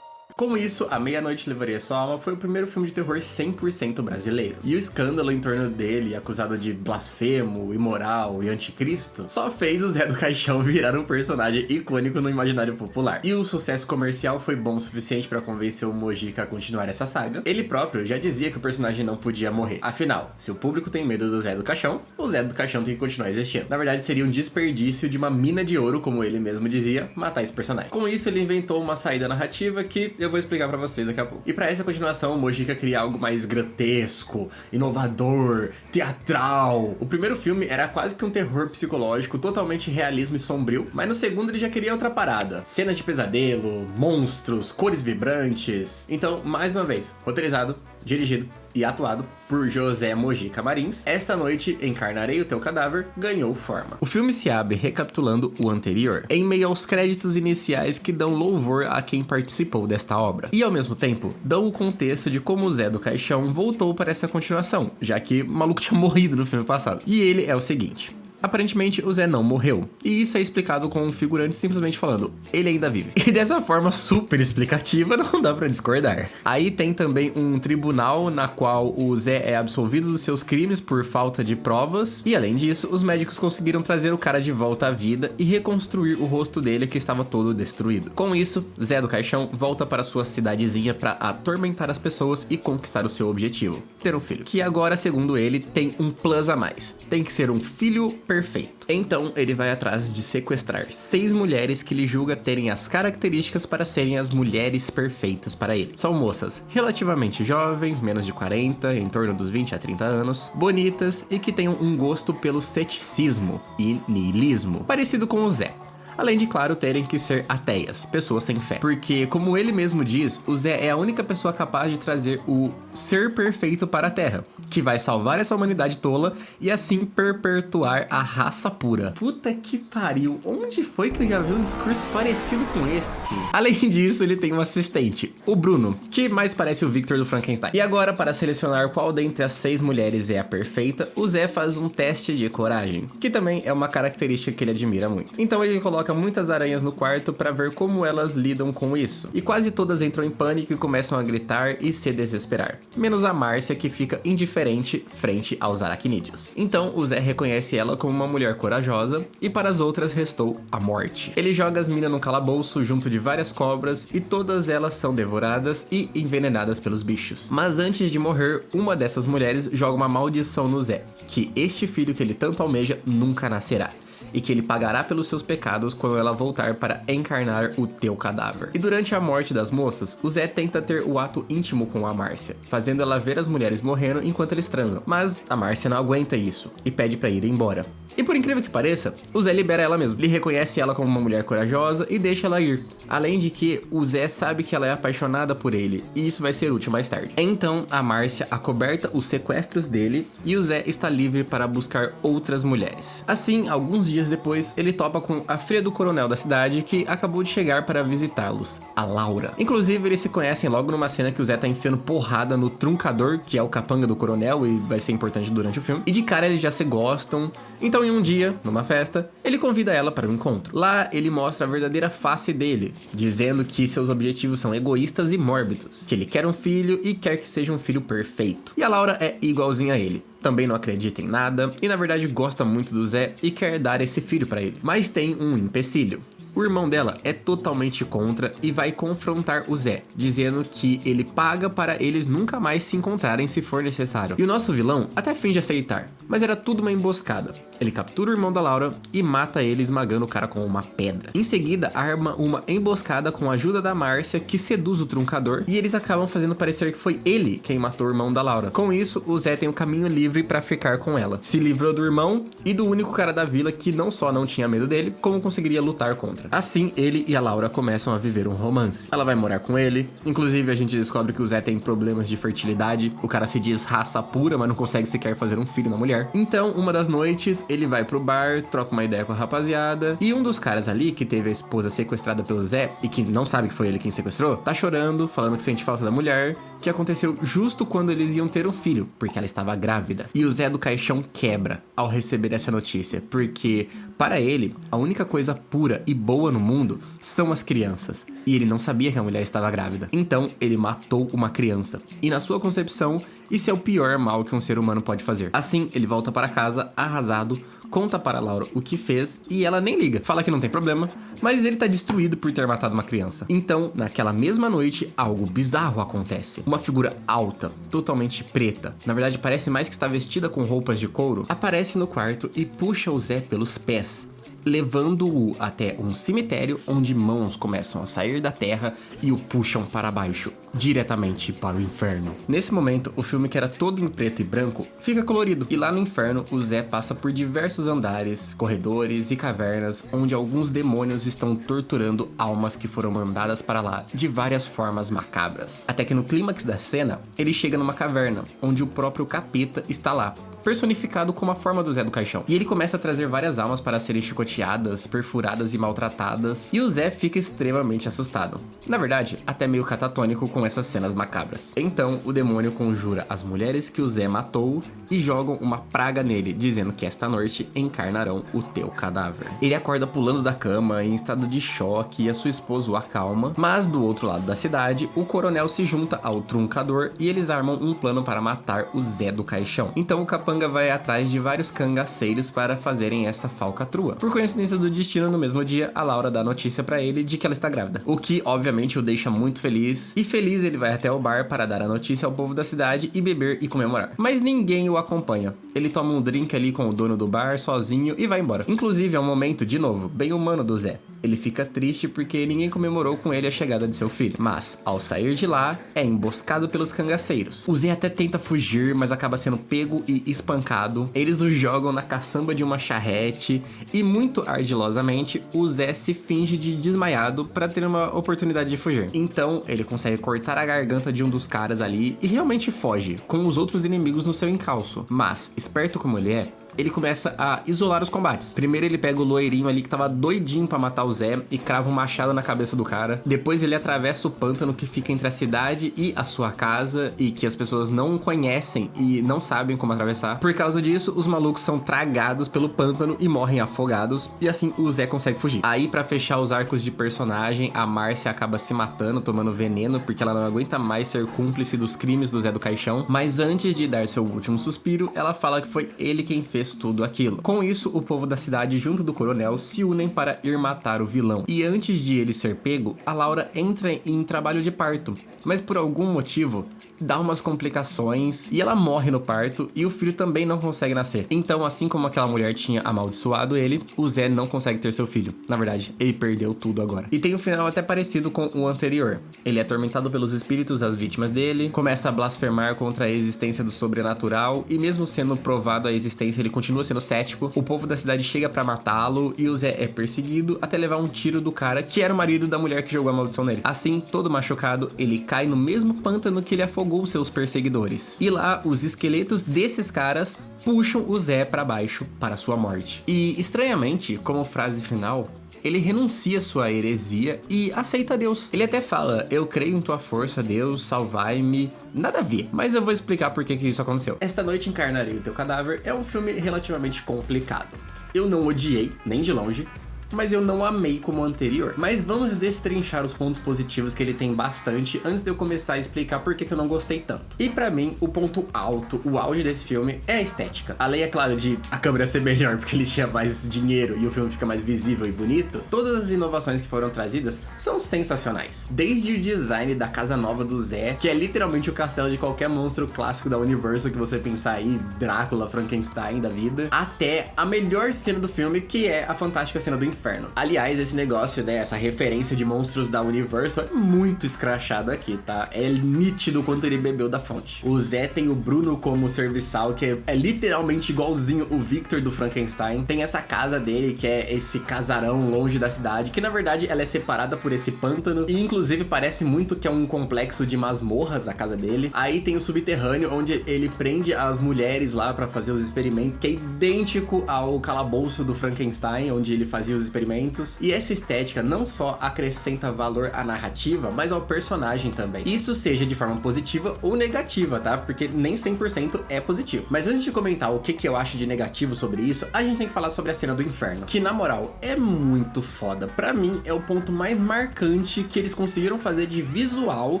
Com isso, A Meia-Noite Levaria Sua Alma foi o primeiro filme de terror 100% brasileiro. E o escândalo em torno dele, acusado de blasfemo, imoral e anticristo, só fez o Zé do Caixão virar um personagem icônico no imaginário popular. E o sucesso comercial foi bom o suficiente para convencer o Mojica a continuar essa saga. Ele próprio já dizia que o personagem não podia morrer. Afinal, se o público tem medo do Zé do Caixão, o Zé do Caixão tem que continuar existindo. Na verdade, seria um desperdício de uma mina de ouro, como ele mesmo dizia, matar esse personagem. Com isso, ele inventou uma saída narrativa que eu vou explicar pra vocês daqui a pouco. E pra essa continuação, o Mojica queria algo mais grotesco, inovador, teatral. O primeiro filme era quase que um terror psicológico, totalmente realismo e sombrio, mas no segundo ele já queria outra parada. Cenas de pesadelo, monstros, cores vibrantes. Então, mais uma vez, roteirizado, dirigido e atuado por José Mojica Marins, Esta Noite Encarnarei o Teu Cadáver ganhou forma. O filme se abre recapitulando o anterior, em meio aos créditos iniciais que dão louvor a quem participou desta obra, e ao mesmo tempo dão o contexto de como o Zé do Caixão voltou para essa continuação, já que o maluco tinha morrido no filme passado. E ele é o seguinte: aparentemente o Zé não morreu, e isso é explicado com um figurante simplesmente falando, ele ainda vive. E dessa forma super explicativa, não dá pra discordar. Aí tem também um tribunal na qual o Zé é absolvido dos seus crimes por falta de provas, e além disso, os médicos conseguiram trazer o cara de volta à vida e reconstruir o rosto dele que estava todo destruído. Com isso, Zé do Caixão volta para sua cidadezinha pra atormentar as pessoas e conquistar o seu objetivo, ter um filho. Que agora, segundo ele, tem um plus a mais. Tem que ser um filho perfeito. Então ele vai atrás de sequestrar 6 mulheres que ele julga terem as características para serem as mulheres perfeitas para ele. São moças relativamente jovens, menos de 40, em torno dos 20 a 30 anos, bonitas e que tenham um gosto pelo ceticismo e niilismo, parecido com o Zé. Além de, claro, terem que ser ateias, pessoas sem fé. Porque, como ele mesmo diz, o Zé é a única pessoa capaz de trazer o ser perfeito para a Terra, que vai salvar essa humanidade tola e assim perpetuar a raça pura. Puta que pariu, onde foi que eu já vi um discurso parecido com esse? Além disso, ele tem um assistente, o Bruno, que mais parece o Victor do Frankenstein. E agora, para selecionar qual dentre as 6 mulheres é a perfeita, o Zé faz um teste de coragem, que também é uma característica que ele admira muito. Então ele coloca muitas aranhas no quarto para ver como elas lidam com isso. E quase todas entram em pânico e começam a gritar e se desesperar. Menos a Márcia, que fica indiferente frente aos aracnídeos. Então o Zé reconhece ela como uma mulher corajosa e para as outras restou a morte. Ele joga as minas no calabouço junto de várias cobras e todas elas são devoradas e envenenadas pelos bichos. Mas antes de morrer, uma dessas mulheres joga uma maldição no Zé, que este filho que ele tanto almeja nunca nascerá. e que ele pagará pelos seus pecados quando ela voltar para encarnar o teu cadáver. E durante a morte das moças, o Zé tenta ter o ato íntimo com a Márcia, fazendo ela ver as mulheres morrendo enquanto eles transam. Mas a Márcia não aguenta isso e pede pra ir embora. E por incrível que pareça, o Zé libera ela mesmo. Ele reconhece ela como uma mulher corajosa e deixa ela ir. Além de que o Zé sabe que ela é apaixonada por ele, e isso vai ser útil mais tarde. Então a Márcia acoberta os sequestros dele e o Zé está livre para buscar outras mulheres. Assim, alguns dias depois, ele topa com a filha do coronel da cidade que acabou de chegar para visitá-los, a Laura. Inclusive, eles se conhecem logo numa cena que o Zé tá enfiando porrada no truncador, que é o capanga do coronel e vai ser importante durante o filme. E de cara eles já se gostam. Então, em um dia, numa festa, ele convida ela para um encontro. Lá, ele mostra a verdadeira face dele, dizendo que seus objetivos são egoístas e mórbidos, que ele quer um filho e quer que seja um filho perfeito. E a Laura é igualzinha a ele. Também não acredita em nada e, na verdade, gosta muito do Zé e quer dar esse filho para ele. Mas tem um empecilho. O irmão dela é totalmente contra e vai confrontar o Zé, dizendo que ele paga para eles nunca mais se encontrarem se for necessário. E o nosso vilão até finge aceitar, mas era tudo uma emboscada. Ele captura o irmão da Laura e mata ele esmagando o cara com uma pedra. Em seguida, arma uma emboscada com a ajuda da Márcia, que seduz o truncador, e eles acabam fazendo parecer que foi ele quem matou o irmão da Laura. Com isso, o Zé tem o caminho livre para ficar com ela. Se livrou do irmão e do único cara da vila que não só não tinha medo dele, como conseguiria lutar contra. Assim, ele e a Laura começam a viver um romance. Ela vai morar com ele, inclusive a gente descobre que o Zé tem problemas de fertilidade, o cara se diz raça pura, mas não consegue sequer fazer um filho na mulher. Então, uma das noites, ele vai pro bar, troca uma ideia com a rapaziada, e um dos caras ali, que teve a esposa sequestrada pelo Zé, e que não sabe que foi ele quem sequestrou, tá chorando, falando que sente falta da mulher, que aconteceu justo quando eles iam ter um filho, porque ela estava grávida. E o Zé do Caixão quebra ao receber essa notícia, porque, para ele, a única coisa pura e boa no mundo são as crianças. E ele não sabia que a mulher estava grávida. Então, ele matou uma criança. E na sua concepção, isso é o pior mal que um ser humano pode fazer. Assim, ele volta para casa, arrasado, conta para Laura o que fez e ela nem liga. Fala que não tem problema, mas ele tá destruído por ter matado uma criança. Então, naquela mesma noite, algo bizarro acontece. Uma figura alta, totalmente preta, na verdade parece mais que está vestida com roupas de couro, aparece no quarto e puxa o Zé pelos pés, levando-o até um cemitério onde mãos começam a sair da terra e o puxam para baixo, diretamente para o inferno. Nesse momento, o filme, que era todo em preto e branco, fica colorido. E lá no inferno, o Zé passa por diversos andares, corredores e cavernas, onde alguns demônios estão torturando almas que foram mandadas para lá de várias formas macabras. Até que no clímax da cena, ele chega numa caverna, onde o próprio capeta está lá, personificado como a forma do Zé do Caixão. E ele começa a trazer várias almas para serem chicoteadas, perfuradas e maltratadas, e o Zé fica extremamente assustado. Na verdade, até meio catatônico com essas cenas macabras. Então, o demônio conjura as mulheres que o Zé matou e jogam uma praga nele, dizendo que esta noite encarnarão o teu cadáver. Ele acorda pulando da cama, em estado de choque, e a sua esposa o acalma, mas do outro lado da cidade, o coronel se junta ao truncador e eles armam um plano para matar o Zé do Caixão. Então o capanga vai atrás de vários cangaceiros para fazerem essa falcatrua. Por coincidência do destino, no mesmo dia, a Laura dá notícia para ele de que ela está grávida, o que obviamente o deixa muito feliz, e feliz ele vai até o bar para dar a notícia ao povo da cidade e beber e comemorar. Mas ninguém o acompanha. Ele toma um drink ali com o dono do bar, sozinho, e vai embora. Inclusive, é um momento, de novo, bem humano do Zé. Ele fica triste porque ninguém comemorou com ele a chegada de seu filho. Mas, ao sair de lá, é emboscado pelos cangaceiros. O Zé até tenta fugir, mas acaba sendo pego e espancado. Eles o jogam na caçamba de uma charrete e, muito ardilosamente, o Zé se finge de desmaiado para ter uma oportunidade de fugir. Então, ele consegue cortar a garganta de um dos caras ali e realmente foge, com os outros inimigos no seu encalço. Mas, esperto como ele é, ele começa a isolar os combates. Primeiro ele pega o loirinho ali que tava doidinho pra matar o Zé e crava um machado na cabeça do cara. Depois ele atravessa o pântano que fica entre a cidade e a sua casa e que as pessoas não conhecem e não sabem como atravessar. Por causa disso, os malucos são tragados pelo pântano e morrem afogados, e assim o Zé consegue fugir. Aí, pra fechar os arcos de personagem, a Márcia acaba se matando, tomando veneno, porque ela não aguenta mais ser cúmplice dos crimes do Zé do Caixão. Mas antes de dar seu último suspiro, ela fala que foi ele quem fez fez tudo aquilo. Com isso, o povo da cidade junto do coronel se unem para ir matar o vilão. E antes de ele ser pego, a Laura entra em trabalho de parto, mas por algum motivo dá umas complicações e ela morre no parto e o filho também não consegue nascer. Então, assim como aquela mulher tinha amaldiçoado ele, o Zé não consegue ter seu filho. Na verdade, ele perdeu tudo agora. E tem um final até parecido com o anterior. Ele é atormentado pelos espíritos das vítimas dele, começa a blasfemar contra a existência do sobrenatural e mesmo sendo provado a existência, ele continua sendo cético. O povo da cidade chega pra matá-lo e o Zé é perseguido até levar um tiro do cara que era o marido da mulher que jogou a maldição nele. Assim, todo machucado, ele cai no mesmo pântano que ele afogou seus perseguidores. E lá, os esqueletos desses caras puxam o Zé pra baixo para sua morte. E, estranhamente, como frase final, ele renuncia sua heresia e aceita Deus. Ele até fala: eu creio em tua força, Deus, salvai-me. Nada a ver, mas eu vou explicar por que isso aconteceu. Esta Noite Encarnarei o Teu Cadáver é um filme relativamente complicado. Eu não odiei, nem de longe, mas eu não amei como o anterior. Mas vamos destrinchar os pontos positivos que ele tem bastante antes de eu começar a explicar por que eu não gostei tanto. E pra mim, o ponto alto, o auge desse filme é a estética. Além, é claro, de a câmera ser melhor porque ele tinha mais dinheiro e o filme fica mais visível e bonito, todas as inovações que foram trazidas são sensacionais. Desde o design da casa nova do Zé, que é literalmente o castelo de qualquer monstro clássico da Universal que você pensar aí, Drácula, Frankenstein da vida, até a melhor cena do filme, que é a fantástica cena do inferno. Aliás, esse negócio, né, essa referência de monstros da Universal é muito escrachado aqui, tá? É nítido o quanto ele bebeu da fonte. O Zé tem o Bruno como serviçal, que é literalmente igualzinho o Victor do Frankenstein. Tem essa casa dele, que é esse casarão longe da cidade, que na verdade ela é separada por esse pântano, e inclusive parece muito que é um complexo de masmorras a casa dele. Aí tem o subterrâneo, onde ele prende as mulheres lá pra fazer os experimentos, que é idêntico ao calabouço do Frankenstein, onde ele fazia os experimentos. E essa estética não só acrescenta valor à narrativa, mas ao personagem também. Isso seja de forma positiva ou negativa, tá? Porque nem 100% é positivo. Mas antes de comentar o que eu acho de negativo sobre isso, a gente tem que falar sobre a cena do inferno, que na moral é muito foda. Pra mim é o ponto mais marcante que eles conseguiram fazer de visual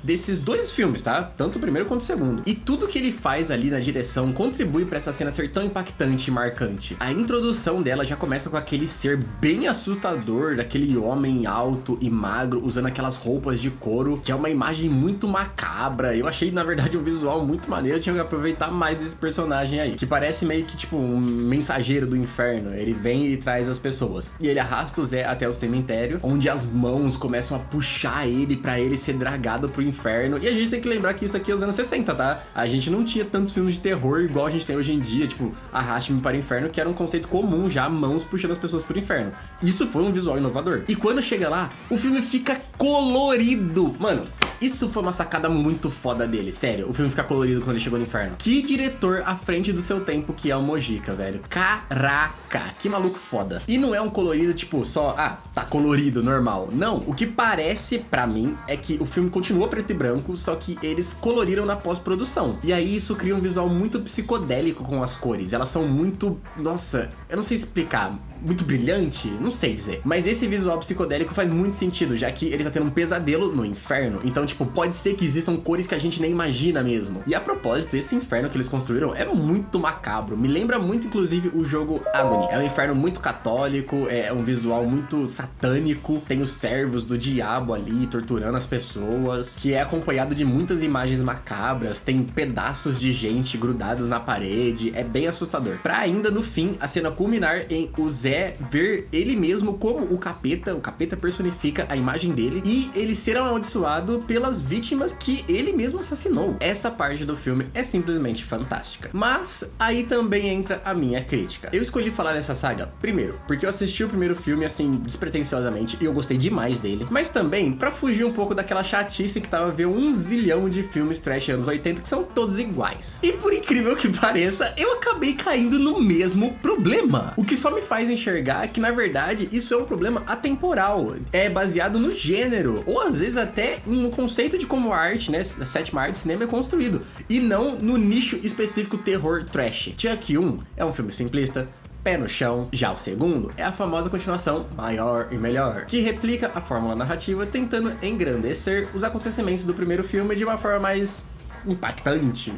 desses dois filmes, tá? Tanto o primeiro quanto o segundo. E tudo que ele faz ali na direção contribui pra essa cena ser tão impactante e marcante. A introdução dela já começa com aquele ser bem assustador, daquele homem alto e magro usando aquelas roupas de couro, que é uma imagem muito macabra. Eu achei, na verdade, um visual muito maneiro. Eu tinha que aproveitar mais desse personagem aí, que parece meio que tipo um mensageiro do inferno. Ele vem e traz as pessoas, e ele arrasta o Zé até o cemitério, onde as mãos começam a puxar ele pra ele ser dragado pro inferno. E a gente tem que lembrar que isso aqui é os anos 60, tá? A gente não tinha tantos filmes de terror igual a gente tem hoje em dia, tipo Arraste-me para o Inferno, que era um conceito comum já, mãos puxando as pessoas pro inferno. Isso foi um visual inovador. E quando chega lá, o filme fica colorido. Mano, isso foi uma sacada muito foda dele, sério. O filme fica colorido quando ele chegou no inferno. Que diretor à frente do seu tempo que é o Mojica, velho. Caraca, que maluco foda. E não é um colorido tipo só, tá colorido, normal. Não, o que parece pra mim é que o filme continua preto e branco, só que eles coloriram na pós-produção. E aí isso cria um visual muito psicodélico com as cores. Elas são muito, nossa, eu não sei explicar, muito brilhante, não sei dizer. Mas esse visual psicodélico faz muito sentido, já que ele tá tendo um pesadelo no inferno. Então, tipo, pode ser que existam cores que a gente nem imagina mesmo. E a propósito, esse inferno que eles construíram é muito macabro. Me lembra muito, inclusive, o jogo Agony. É um inferno muito católico, é um visual muito satânico. Tem os servos do diabo ali torturando as pessoas, que é acompanhado de muitas imagens macabras. Tem pedaços de gente grudados na parede. É bem assustador. Pra ainda, no fim, a cena culminar em o Zé ver ele mesmo como o capeta personifica a imagem dele, e ele ser amaldiçoado pelas vítimas que ele mesmo assassinou. Essa parte do filme é simplesmente fantástica. Mas aí também entra a minha crítica. Eu escolhi falar dessa saga, primeiro, porque eu assisti o primeiro filme assim, despretensiosamente, e eu gostei demais dele, mas também pra fugir um pouco daquela chatice que tava ver um zilhão de filmes trash anos 80 que são todos iguais. E por incrível que pareça, eu acabei caindo no mesmo problema. O que só me faz enxergar que, na verdade, isso é um problema atemporal. É baseado no gênero, ou às vezes até no conceito de como a arte, né, a sétima arte de cinema é construído, e não no nicho específico terror trash. Chuck 1 é um filme simplista, pé no chão. Já o segundo é a famosa continuação Maior e Melhor, que replica a fórmula narrativa tentando engrandecer os acontecimentos do primeiro filme de uma forma mais impactante.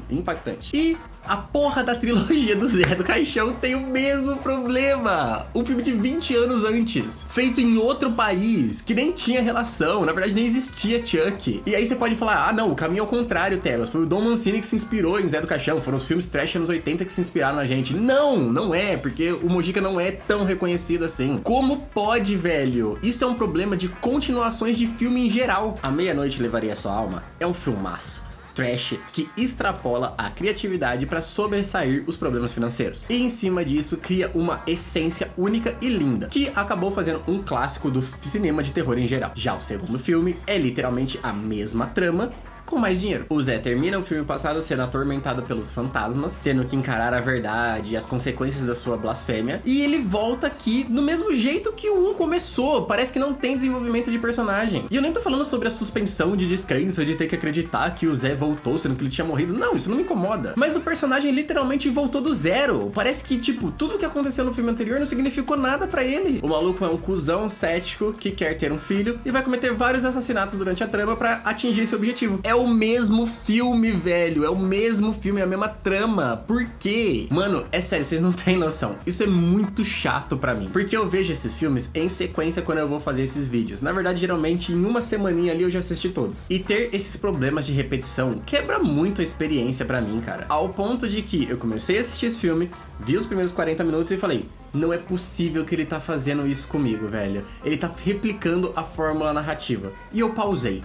E a porra da trilogia do Zé do Caixão tem o mesmo problema. Um filme de 20 anos antes, feito em outro país, que nem tinha relação, na verdade nem existia Chuck. E aí você pode falar, ah não, o caminho é o contrário, Telas, foi o Dom Mancini que se inspirou em Zé do Caixão, foram os filmes trash anos 80 que se inspiraram na gente. Não é, porque o Mojica não é tão reconhecido assim. Como pode, velho? Isso é um problema de continuações de filme em geral. A Meia-Noite Levaria Sua Alma é um filmaço trash que extrapola a criatividade para sobressair os problemas financeiros. E em cima disso cria uma essência única e linda, que acabou fazendo um clássico do cinema de terror em geral. Já o segundo filme é literalmente a mesma trama, com mais dinheiro. O Zé termina o filme passado sendo atormentado pelos fantasmas, tendo que encarar a verdade e as consequências da sua blasfêmia, e ele volta aqui no mesmo jeito que o 1 começou. Parece que não tem desenvolvimento de personagem. E eu nem tô falando sobre a suspensão de descrença, de ter que acreditar que o Zé voltou sendo que ele tinha morrido. Não, isso não me incomoda. Mas o personagem literalmente voltou do zero. Parece que, tipo, tudo que aconteceu no filme anterior não significou nada pra ele. O maluco é um cuzão cético que quer ter um filho e vai cometer vários assassinatos durante a trama pra atingir esse objetivo. É o mesmo filme, velho. É o mesmo filme, é a mesma trama. Por quê? Mano, é sério, vocês não têm noção. Isso é muito chato pra mim. Porque eu vejo esses filmes em sequência quando eu vou fazer esses vídeos. Na verdade, geralmente, em uma semaninha ali eu já assisti todos. E ter esses problemas de repetição quebra muito a experiência pra mim, cara. Ao ponto de que eu comecei a assistir esse filme, vi os primeiros 40 minutos e falei, não é possível que ele tá fazendo isso comigo, velho. Ele tá replicando a fórmula narrativa. E eu pausei,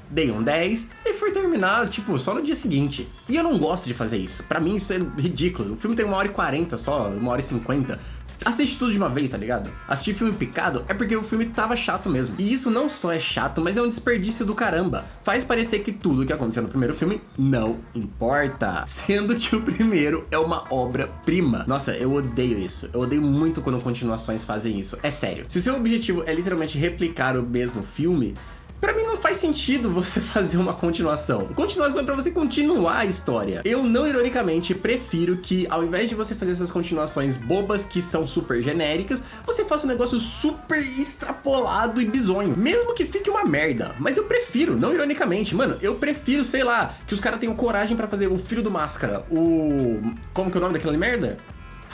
dei um 10 e fui terminar, tipo, só no dia seguinte. E eu não gosto de fazer isso. Pra mim isso é ridículo. O filme tem 1h40 só, 1h50. Assiste tudo de uma vez, tá ligado? Assistir filme picado é porque o filme tava chato mesmo. E isso não só é chato, mas é um desperdício do caramba. Faz parecer que tudo que aconteceu no primeiro filme não importa. Sendo que o primeiro é uma obra-prima. Nossa, eu odeio isso. Eu odeio muito quando continuações fazem isso. É sério. Se seu objetivo é literalmente replicar o mesmo filme, pra mim não faz sentido você fazer uma continuação. Continuação é pra você continuar a história. Eu, não ironicamente, prefiro que, ao invés de você fazer essas continuações bobas que são super genéricas, você faça um negócio super extrapolado e bizonho. Mesmo que fique uma merda. Mas eu prefiro, não ironicamente. Mano, eu prefiro, sei lá, que os caras tenham coragem pra fazer o Filho do Máscara. Como que é o nome daquela merda?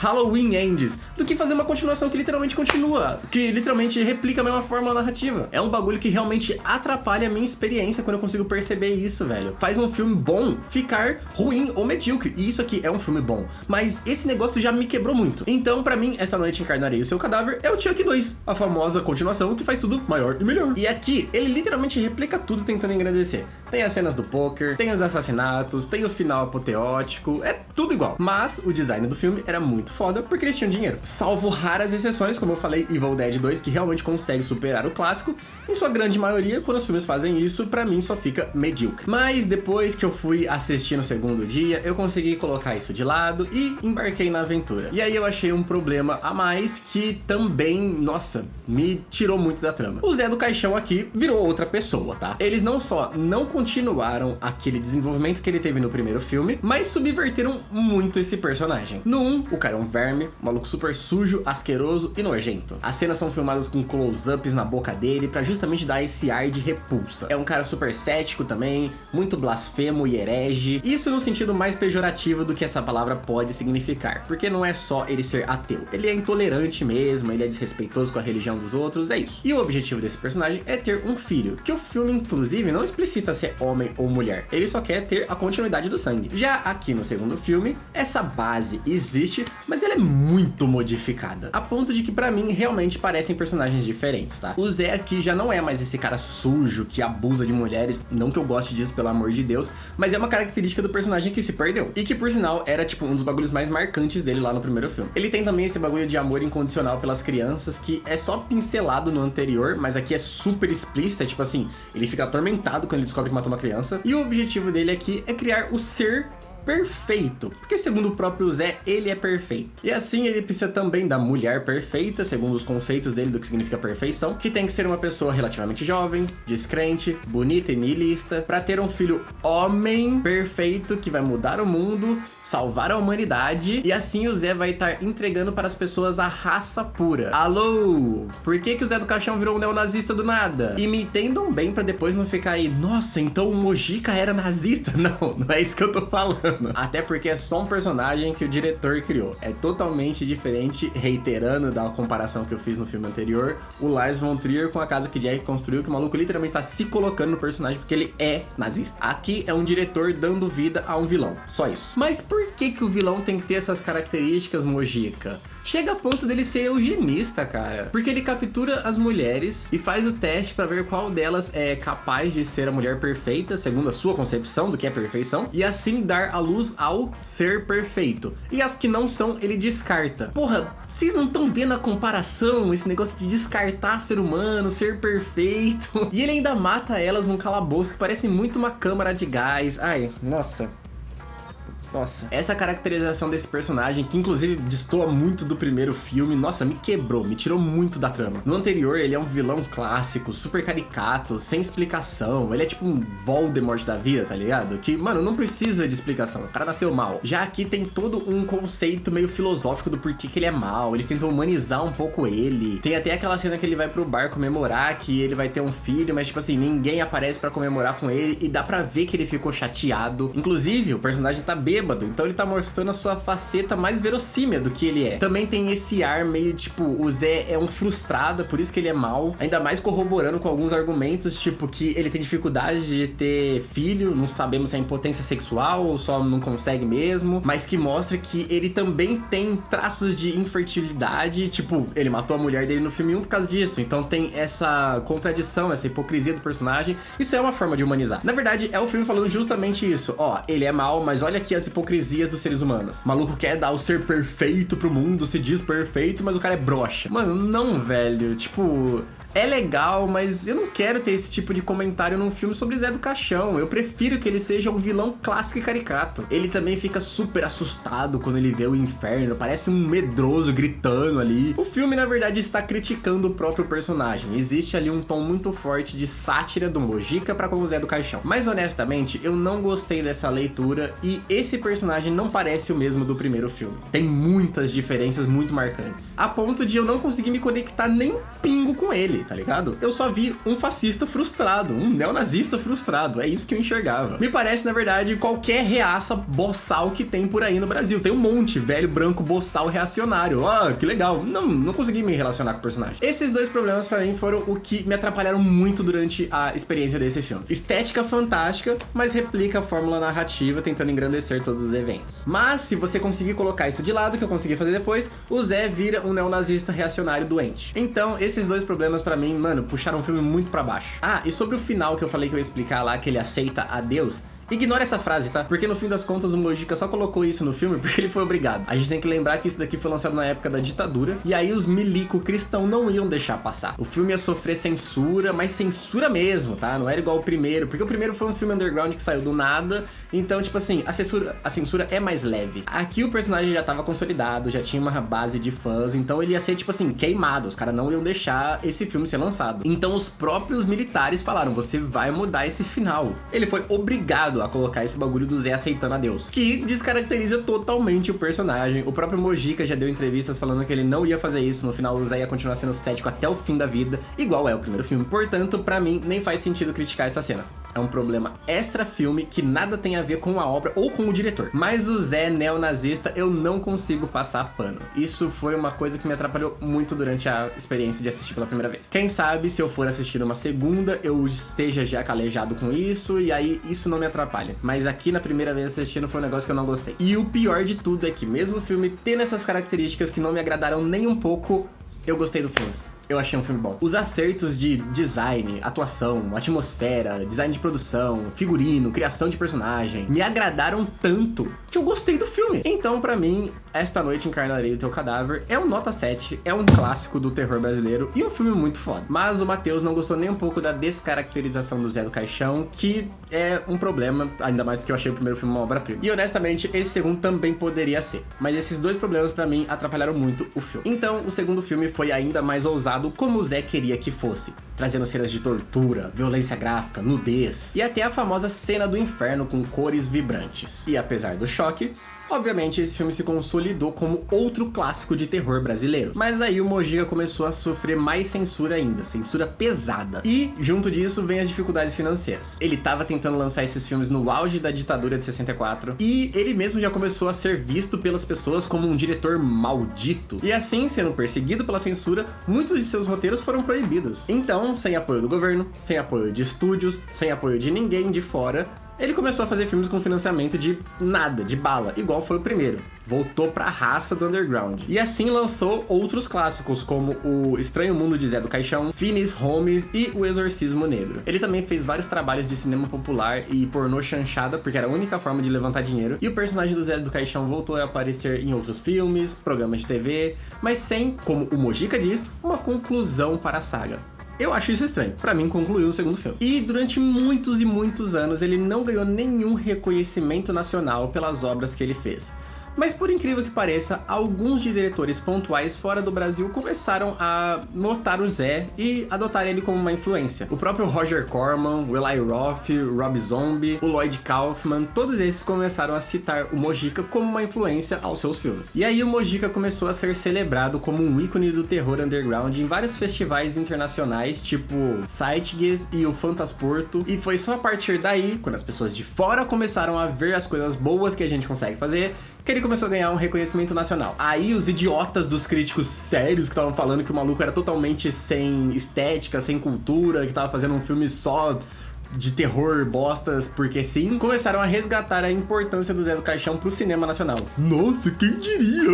Halloween Ends, do que fazer uma continuação que literalmente continua, que literalmente replica a mesma fórmula narrativa. É um bagulho que realmente atrapalha a minha experiência quando eu consigo perceber isso, velho. Faz um filme bom ficar ruim ou medíocre, e isso aqui é um filme bom, mas esse negócio já me quebrou muito. Então, pra mim, Esta Noite Encarnarei o Seu Cadáver é o Chuck 2, a famosa continuação que faz tudo maior e melhor. E aqui, ele literalmente replica tudo tentando engrandecer. Tem as cenas do poker, tem os assassinatos, tem o final apoteótico, é tudo igual. Mas o design do filme era muito foda porque eles tinham dinheiro. Salvo raras exceções, como eu falei, Evil Dead 2, que realmente consegue superar o clássico. Em sua grande maioria, quando os filmes fazem isso, pra mim só fica medíocre. Mas depois que eu fui assistir no segundo dia, eu consegui colocar isso de lado e embarquei na aventura. E aí eu achei um problema a mais que também, nossa, me tirou muito da trama. O Zé do Caixão aqui virou outra pessoa, tá? Eles não só não continuaram aquele desenvolvimento que ele teve no primeiro filme, mas subverteram muito esse personagem. No 1, o cara é um verme, um maluco super sujo, asqueroso e nojento. As cenas são filmadas com close-ups na boca dele pra justamente dar esse ar de repulsa. É um cara super cético também, muito blasfemo e herege. Isso no sentido mais pejorativo do que essa palavra pode significar, porque não é só ele ser ateu. Ele é intolerante mesmo, ele é desrespeitoso com a religião dos outros, é isso. E o objetivo desse personagem é ter um filho, que o filme inclusive não explicita se é homem ou mulher. Ele só quer ter a continuidade do sangue. Já aqui no segundo filme, essa base existe, mas ela é muito modificada, a ponto de que pra mim realmente parecem personagens diferentes, tá? O Zé aqui já não é mais esse cara sujo que abusa de mulheres, não que eu goste disso, pelo amor de Deus, mas é uma característica do personagem que se perdeu, e que por sinal era tipo um dos bagulhos mais marcantes dele lá no primeiro filme. Ele tem também esse bagulho de amor incondicional pelas crianças, que é só pincelado no anterior, mas aqui é super explícito, é tipo assim, ele fica atormentado quando ele descobre que matou uma criança, e o objetivo dele aqui é criar o ser perfeito, porque segundo o próprio Zé, ele é perfeito. E assim ele precisa também da mulher perfeita, segundo os conceitos dele do que significa perfeição, que tem que ser uma pessoa relativamente jovem, descrente, bonita e niilista, pra ter um filho homem perfeito que vai mudar o mundo, salvar a humanidade, e assim o Zé vai estar entregando para as pessoas a raça pura. Alô? Por que o Zé do Caixão virou um neonazista do nada? E me entendam bem pra depois não ficar aí, nossa, então o Mojica era nazista? Não, não é isso que eu tô falando. Até porque é só um personagem que o diretor criou. É totalmente diferente, reiterando da comparação que eu fiz no filme anterior, o Lars von Trier com A Casa que Jack Construiu, que o maluco literalmente tá se colocando no personagem porque ele é nazista. Aqui é um diretor dando vida a um vilão, só isso. Mas por que o vilão tem que ter essas características, Mojica? Chega a ponto dele ser eugenista, cara. Porque ele captura as mulheres e faz o teste pra ver qual delas é capaz de ser a mulher perfeita, segundo a sua concepção do que é perfeição, e assim dar a luz ao ser perfeito. E as que não são, ele descarta. Porra, vocês não estão vendo a comparação? Esse negócio de descartar ser humano, ser perfeito. E ele ainda mata elas num calabouço que parece muito uma câmara de gás. Ai, nossa. Nossa, essa caracterização desse personagem, que inclusive destoa muito do primeiro filme, nossa, me quebrou, me tirou muito da trama. No anterior, ele é um vilão clássico, super caricato, sem explicação. Ele é tipo um Voldemort da vida, tá ligado? Que, mano, não precisa de explicação, o cara nasceu mal. Já aqui tem todo um conceito meio filosófico do porquê que ele é mal. Eles tentam humanizar um pouco ele. Tem até aquela cena que ele vai pro bar comemorar que ele vai ter um filho, mas tipo assim, ninguém aparece pra comemorar com ele e dá pra ver que ele ficou chateado. Inclusive, o personagem tá bêbado, então ele tá mostrando a sua faceta mais verossímil do que ele é. Também tem esse ar meio tipo, o Zé é um frustrado, por isso que ele é mal, ainda mais corroborando com alguns argumentos, tipo que ele tem dificuldade de ter filho, não sabemos se é impotência sexual ou só não consegue mesmo, mas que mostra que ele também tem traços de infertilidade, tipo, ele matou a mulher dele no filme 1 por causa disso, então tem essa contradição, essa hipocrisia do personagem. Isso é uma forma de humanizar. Na verdade, é o filme falando justamente isso, ó, ele é mal, mas olha aqui as hipocrisias dos seres humanos. O maluco quer dar o ser perfeito pro mundo, se diz perfeito, mas o cara é broxa. Mano, não, velho. Tipo, é legal, mas eu não quero ter esse tipo de comentário num filme sobre Zé do Caixão. Eu prefiro que ele seja um vilão clássico e caricato. Ele também fica super assustado quando ele vê o inferno, parece um medroso gritando ali. O filme, na verdade, está criticando o próprio personagem. Existe ali um tom muito forte de sátira do Mojica pra com o Zé do Caixão. Mas, honestamente, eu não gostei dessa leitura e esse personagem não parece o mesmo do primeiro filme. Tem muitas diferenças muito marcantes. A ponto de eu não conseguir me conectar nem um pingo com ele, tá ligado? Eu só vi um fascista frustrado, um neonazista frustrado, é isso que eu enxergava. Me parece, na verdade, qualquer reaça boçal que tem por aí no Brasil. Tem um monte, velho branco boçal reacionário. Ah, que legal. Não consegui me relacionar com o personagem. Esses dois problemas pra mim foram o que me atrapalharam muito durante a experiência desse filme. Estética fantástica, mas replica a fórmula narrativa tentando engrandecer todos os eventos. Mas se você conseguir colocar isso de lado, que eu consegui fazer depois, o Zé vira um neonazista reacionário doente. Então, esses dois problemas pra mim, mano, puxaram o filme muito pra baixo. Ah, e sobre o final que eu falei que eu ia explicar lá, que ele aceita a Deus, ignora essa frase, tá? Porque no fim das contas o Mojica só colocou isso no filme porque ele foi obrigado. A gente tem que lembrar que isso daqui foi lançado na época da ditadura, e aí os milico cristão não iam deixar passar. O filme ia sofrer censura, mas censura mesmo, tá? Não era igual o primeiro, porque o primeiro foi um filme underground que saiu do nada, então, tipo assim, a censura é mais leve. Aqui o personagem já tava consolidado, já tinha uma base de fãs, então ele ia ser, tipo assim, queimado. Os caras não iam deixar esse filme ser lançado. Então os próprios militares falaram, você vai mudar esse final. Ele foi obrigado a colocar esse bagulho do Zé aceitando a Deus, que descaracteriza totalmente o personagem. O próprio Mojica já deu entrevistas falando que ele não ia fazer isso, no final o Zé ia continuar sendo cético até o fim da vida, igual é o primeiro filme. Portanto, pra mim, nem faz sentido criticar essa cena. É um problema extra-filme que nada tem a ver com a obra ou com o diretor. Mas o Zé neonazista eu não consigo passar pano. Isso foi uma coisa que me atrapalhou muito durante a experiência de assistir pela primeira vez. Quem sabe se eu for assistir uma segunda, eu esteja já calejado com isso e aí isso não me atrapalha. Mas aqui na primeira vez assistindo foi um negócio que eu não gostei. E o pior de tudo é que mesmo o filme tendo essas características que não me agradaram nem um pouco, eu gostei do filme. eu achei um filme bom. Os acertos de design, atuação, atmosfera, design de produção, figurino, criação de personagem, me agradaram tanto que eu gostei do filme. Então, pra mim, Esta Noite Encarnarei o Teu Cadáver é um nota 7, é um clássico do terror brasileiro e um filme muito foda. Mas o Matheus não gostou nem um pouco da descaracterização do Zé do Caixão, que é um problema, ainda mais porque eu achei o primeiro filme uma obra-prima. E honestamente, esse segundo também poderia ser. Mas esses dois problemas, pra mim, atrapalharam muito o filme. Então, o segundo filme foi ainda mais ousado, como o Zé queria que fosse, trazendo cenas de tortura, violência gráfica, nudez e até a famosa cena do inferno com cores vibrantes. E apesar do choque, obviamente esse filme se consolidou como outro clássico de terror brasileiro. Mas aí o Mojica começou a sofrer mais censura ainda, censura pesada. E junto disso vem as dificuldades financeiras. Ele tava tentando lançar esses filmes no auge da ditadura de 64 e ele mesmo já começou a ser visto pelas pessoas como um diretor maldito. E assim, sendo perseguido pela censura, muitos de seus roteiros foram proibidos. Então, sem apoio do governo, sem apoio de estúdios, sem apoio de ninguém de fora, ele começou a fazer filmes com financiamento de nada, de bala, igual foi o primeiro. Voltou pra raça do underground. E assim lançou outros clássicos, como O Estranho Mundo de Zé do Caixão, Finis Holmes e O Exorcismo Negro. Ele também fez vários trabalhos de cinema popular e pornô chanchada, porque era a única forma de levantar dinheiro. E o personagem do Zé do Caixão voltou a aparecer em outros filmes, programas de TV, mas sem, como o Mojica diz, uma conclusão para a saga. Eu acho isso estranho. Pra mim, concluiu o segundo filme. E durante muitos e muitos anos, ele não ganhou nenhum reconhecimento nacional pelas obras que ele fez. Mas por incrível que pareça, alguns diretores pontuais fora do Brasil começaram a notar o Zé e adotar ele como uma influência. O próprio Roger Corman, o Eli Roth, o Rob Zombie, o Lloyd Kaufman, todos esses começaram a citar o Mojica como uma influência aos seus filmes. E aí o Mojica começou a ser celebrado como um ícone do terror underground em vários festivais internacionais, tipo Sitges e o Fantasporto, e foi só a partir daí, quando as pessoas de fora começaram a ver as coisas boas que a gente consegue fazer, que ele começou a ganhar um reconhecimento nacional. Aí os idiotas dos críticos sérios que estavam falando que o maluco era totalmente sem estética, sem cultura, que tava fazendo um filme só de terror, bostas, porque sim, começaram a resgatar a importância do Zé do Caixão pro cinema nacional. Nossa, quem diria?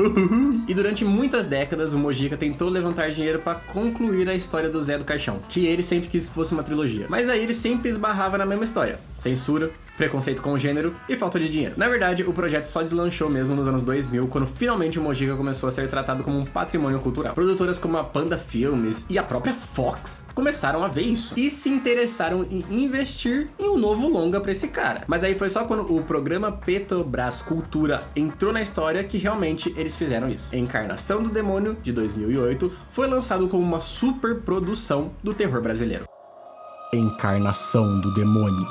E durante muitas décadas, o Mojica tentou levantar dinheiro pra concluir a história do Zé do Caixão, que ele sempre quis que fosse uma trilogia. Mas aí ele sempre esbarrava na mesma história: censura, preconceito com o gênero e falta de dinheiro. Na verdade, o projeto só deslanchou mesmo nos anos 2000, quando finalmente o Mojica começou a ser tratado como um patrimônio cultural. Produtoras como a Panda Filmes e a própria Fox começaram a ver isso e se interessaram em investir em um novo longa pra esse cara. Mas aí foi só quando o programa Petrobras Cultura entrou na história que realmente eles fizeram isso. Encarnação do Demônio, de 2008, foi lançado como uma super produção do terror brasileiro. Encarnação do Demônio.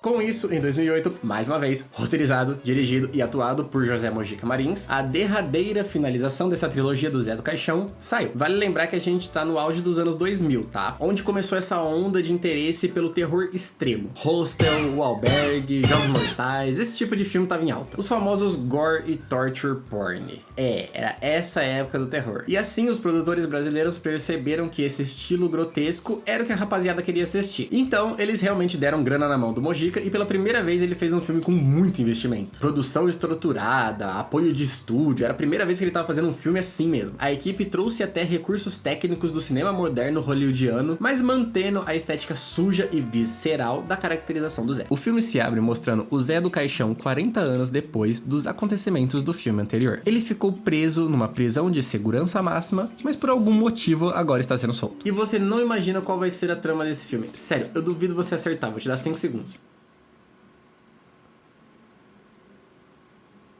Com isso, em 2008, mais uma vez, roteirizado, dirigido e atuado por José Mojica Marins, a derradeira finalização dessa trilogia do Zé do Caixão saiu. Vale lembrar que a gente tá no auge dos anos 2000, tá? Onde começou essa onda de interesse pelo terror extremo. Hostel, O Albergue, Jogos Mortais, esse tipo de filme tava em alta. Os famosos gore e torture porn. Era essa época do terror. E assim, os produtores brasileiros perceberam que esse estilo grotesco era o que a rapaziada queria assistir. Então, eles realmente deram grana na mão do Mojica e pela primeira vez ele fez um filme com muito investimento. Produção estruturada, apoio de estúdio, era a primeira vez que ele tava fazendo um filme assim mesmo. A equipe trouxe até recursos técnicos do cinema moderno hollywoodiano, mas mantendo a estética suja e visceral da caracterização do Zé. O filme se abre mostrando o Zé do Caixão 40 anos depois dos acontecimentos do filme anterior. Ele ficou preso numa prisão de segurança máxima, mas por algum motivo agora está sendo solto. E você não imagina qual vai ser a trama desse filme. Sério, eu duvido você acertar, vou te dar 5 segundos.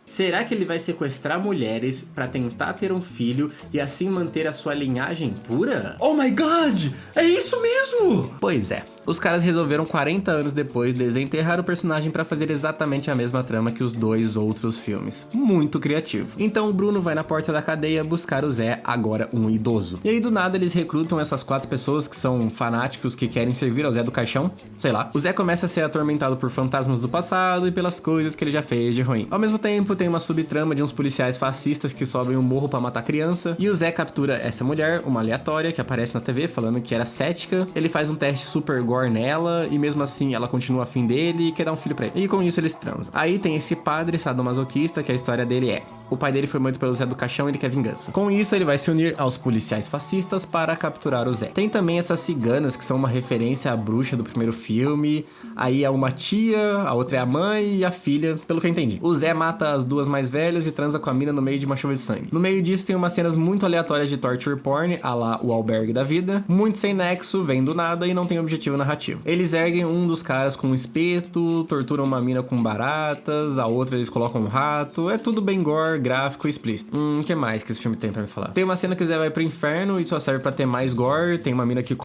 Será que ele vai sequestrar mulheres pra tentar ter um filho e assim manter a sua linhagem pura? Oh my god! É isso mesmo! Pois é. Os caras resolveram 40 anos depois desenterrar o personagem pra fazer exatamente a mesma trama que os dois outros filmes. Muito criativo. Então o Bruno vai na porta da cadeia buscar o Zé, agora um idoso. E aí do nada eles recrutam essas 4 pessoas que são fanáticos que querem servir ao Zé do Caixão. Sei lá. O Zé começa a ser atormentado por fantasmas do passado e pelas coisas que ele já fez de ruim. Ao mesmo tempo tem uma subtrama de uns policiais fascistas que sobem um morro pra matar criança. E o Zé captura essa mulher, uma aleatória, que aparece na TV falando que era cética. Ele faz um teste super gore gore nela, e mesmo assim ela continua afim dele e quer dar um filho pra ele. E com isso eles transam. Aí tem esse padre sadomasoquista, que a história dele é: o pai dele foi morto pelo Zé do Caixão e ele quer vingança. Com isso ele vai se unir aos policiais fascistas para capturar o Zé. Tem também essas ciganas, que são uma referência à bruxa do primeiro filme. Aí é uma tia, a outra é a mãe e a filha, pelo que eu entendi. O Zé mata as duas mais velhas e transa com a mina no meio de uma chuva de sangue. No meio disso tem umas cenas muito aleatórias de torture porn, a lá o Albergue da vida, muito sem nexo, vem do nada e não tem objetivo narrativo. Eles erguem um dos caras com um espeto, torturam uma mina com baratas, a outra eles colocam um rato, é tudo bem gore, gráfico e explícito. O que mais que esse filme tem pra me falar? Tem uma cena que o Zé vai pro inferno e só serve pra ter mais gore, tem uma mina que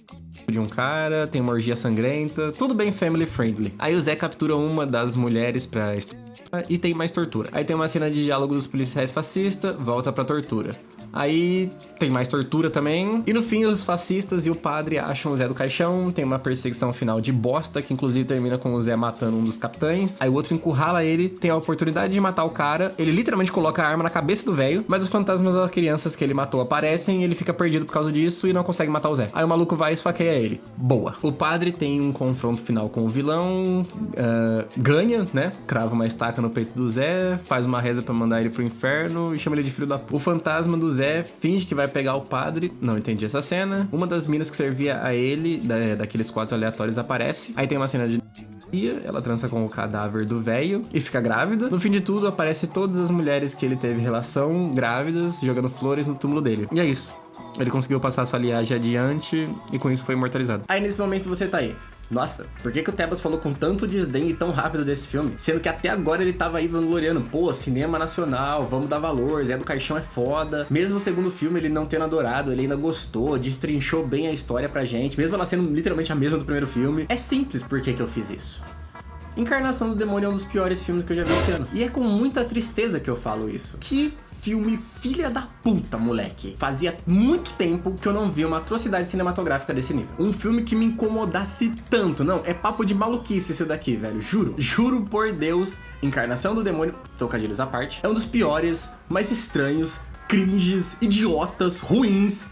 de um cara, tem uma orgia sangrenta, tudo bem family friendly. Aí o Zé captura uma das mulheres pra estuprar e tem mais tortura. Aí tem uma cena de diálogo dos policiais fascistas, volta pra tortura. Aí tem mais tortura também. E no fim, os fascistas e o padre acham o Zé do Caixão. Tem uma perseguição final de bosta, que inclusive termina com o Zé matando um dos capitães. Aí o outro encurrala ele, tem a oportunidade de matar o cara. Ele literalmente coloca a arma na cabeça do velho, mas os fantasmas das crianças que ele matou aparecem e ele fica perdido por causa disso e não consegue matar o Zé. Aí o maluco vai e esfaqueia ele. Boa. O padre tem um confronto final com o vilão, ganha, né? Crava uma estaca no peito do Zé, faz uma reza pra mandar ele pro inferno e chama ele de filho da puta. O fantasma do Zé finge que vai pegar o padre. Não entendi essa cena. Uma das minas que servia a ele, daqueles 4 aleatórios, aparece. Aí tem uma cena de... ela transa com o cadáver do velho e fica grávida. No fim de tudo, aparece todas as mulheres que ele teve relação, grávidas, jogando flores no túmulo dele. E é isso. Ele conseguiu passar sua liagem adiante e com isso foi imortalizado. Aí nesse momento você tá aí: nossa, por que o Tebas falou com tanto desdém e tão rápido desse filme? Sendo que até agora ele tava aí vangloriando: pô, cinema nacional, vamos dar valor, Zé do Caixão é foda. Mesmo o segundo filme ele não tendo adorado, ele ainda gostou, destrinchou bem a história pra gente, mesmo ela sendo literalmente a mesma do primeiro filme. É simples por que eu fiz isso. Encarnação do Demônio é um dos piores filmes que eu já vi esse ano. E é com muita tristeza que eu falo isso. Que filme filha da puta, moleque. Fazia muito tempo que eu não via uma atrocidade cinematográfica desse nível. Um filme que me incomodasse tanto. Não, é papo de maluquice isso daqui, velho. Juro. Juro por Deus. Encarnação do Demônio, trocadilhos à parte, é um dos piores, mais estranhos, cringes, idiotas, ruins.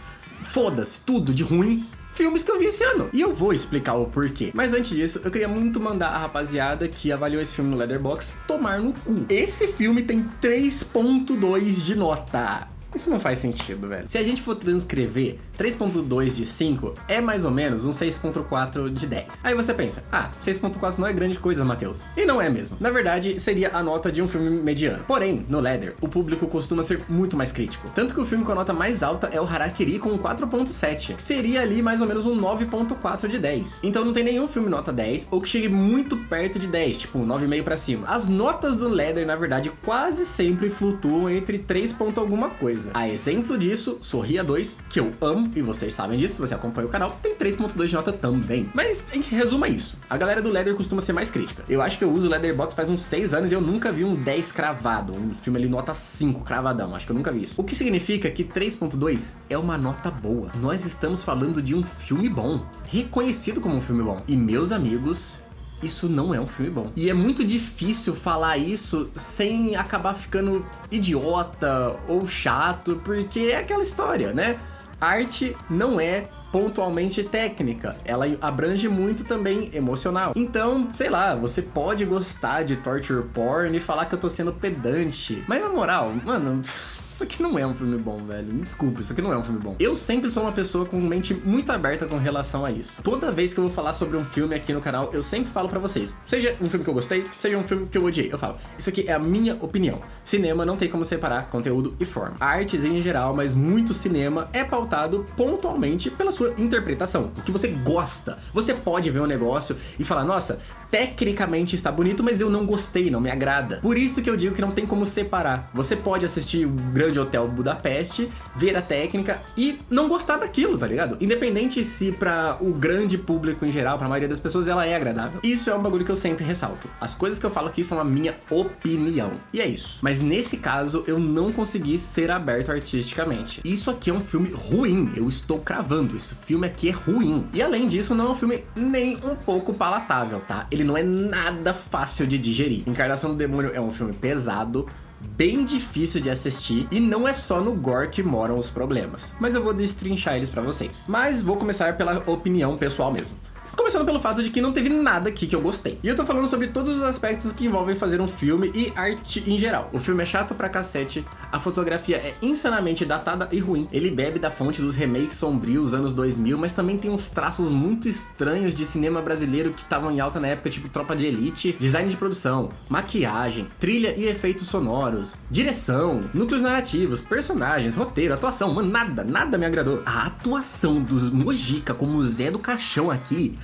Foda-se, tudo de ruim filmes que eu vi esse ano. E eu vou explicar o porquê. Mas antes disso, eu queria muito mandar a rapaziada que avaliou esse filme no Letterboxd tomar no cu. Esse filme tem 3.2 de nota. Isso não faz sentido, velho. Se a gente for transcrever, 3.2 de 5 é mais ou menos um 6.4 de 10. Aí você pensa: 6.4 não é grande coisa, Matheus. E não é mesmo. Na verdade, seria a nota de um filme mediano. Porém, no Letterboxd, o público costuma ser muito mais crítico. Tanto que o filme com a nota mais alta é o Harakiri com 4.7. Que seria ali mais ou menos um 9.4 de 10. Então não tem nenhum filme nota 10 ou que chegue muito perto de 10, tipo 9,5 pra cima. As notas do Letterboxd, na verdade, quase sempre flutuam entre 3 ponto alguma coisa. A exemplo disso, Sorria 2, que eu amo, e vocês sabem disso, se você acompanha o canal, tem 3.2 de nota também. Mas, em resumo, é isso. A galera do Letterboxd costuma ser mais crítica. Eu acho que eu uso o Letterboxd faz uns 6 anos e eu nunca vi um 10 cravado. Um filme ali nota 5 cravadão, acho que eu nunca vi isso. O que significa que 3.2 é uma nota boa. Nós estamos falando de um filme bom, reconhecido como um filme bom. E, meus amigos, isso não é um filme bom. E é muito difícil falar isso sem acabar ficando idiota ou chato, porque é aquela história, né? Arte não é pontualmente técnica, ela abrange muito também emocional. Então, sei lá, você pode gostar de torture porn e falar que eu tô sendo pedante, mas na moral, mano, isso aqui não é um filme bom, velho. Me desculpa, isso aqui não é um filme bom. Eu sempre sou uma pessoa com mente muito aberta com relação a isso. Toda vez que eu vou falar sobre um filme aqui no canal, eu sempre falo pra vocês, seja um filme que eu gostei, seja um filme que eu odiei, eu falo: isso aqui é a minha opinião. Cinema não tem como separar conteúdo e forma. Artes em geral, mas muito cinema é pautado pontualmente pela sua interpretação, o que você gosta. Você pode ver um negócio e falar: nossa, tecnicamente está bonito, mas eu não gostei, não me agrada. Por isso que eu digo que não tem como separar. Você pode assistir o Grande Hotel Budapeste, ver a técnica e não gostar daquilo, tá ligado? Independente se pra o grande público em geral, pra maioria das pessoas, ela é agradável. Isso é um bagulho que eu sempre ressalto. As coisas que eu falo aqui são a minha opinião. E é isso. Mas nesse caso, eu não consegui ser aberto artisticamente. Isso aqui é um filme ruim. Eu estou cravando. Esse filme aqui é ruim. E além disso, não é um filme nem um pouco palatável, tá? Ele não é nada fácil de digerir. Encarnação do Demônio é um filme pesado, bem difícil de assistir, e não é só no gore que moram os problemas. Mas eu vou destrinchar eles pra vocês. Mas vou começar pela opinião pessoal mesmo. Começando Começando pelo fato de que não teve nada aqui que eu gostei. E eu tô falando sobre todos os aspectos que envolvem fazer um filme e arte em geral. O filme é chato pra cacete, a fotografia é insanamente datada e ruim. Ele bebe da fonte dos remakes sombrios anos 2000, mas também tem uns traços muito estranhos de cinema brasileiro que estavam em alta na época, tipo Tropa de Elite, design de produção, maquiagem, trilha e efeitos sonoros, direção, núcleos narrativos, personagens, roteiro, atuação, mano, nada me agradou. A atuação dos Mojica como o Zé do Caixão aqui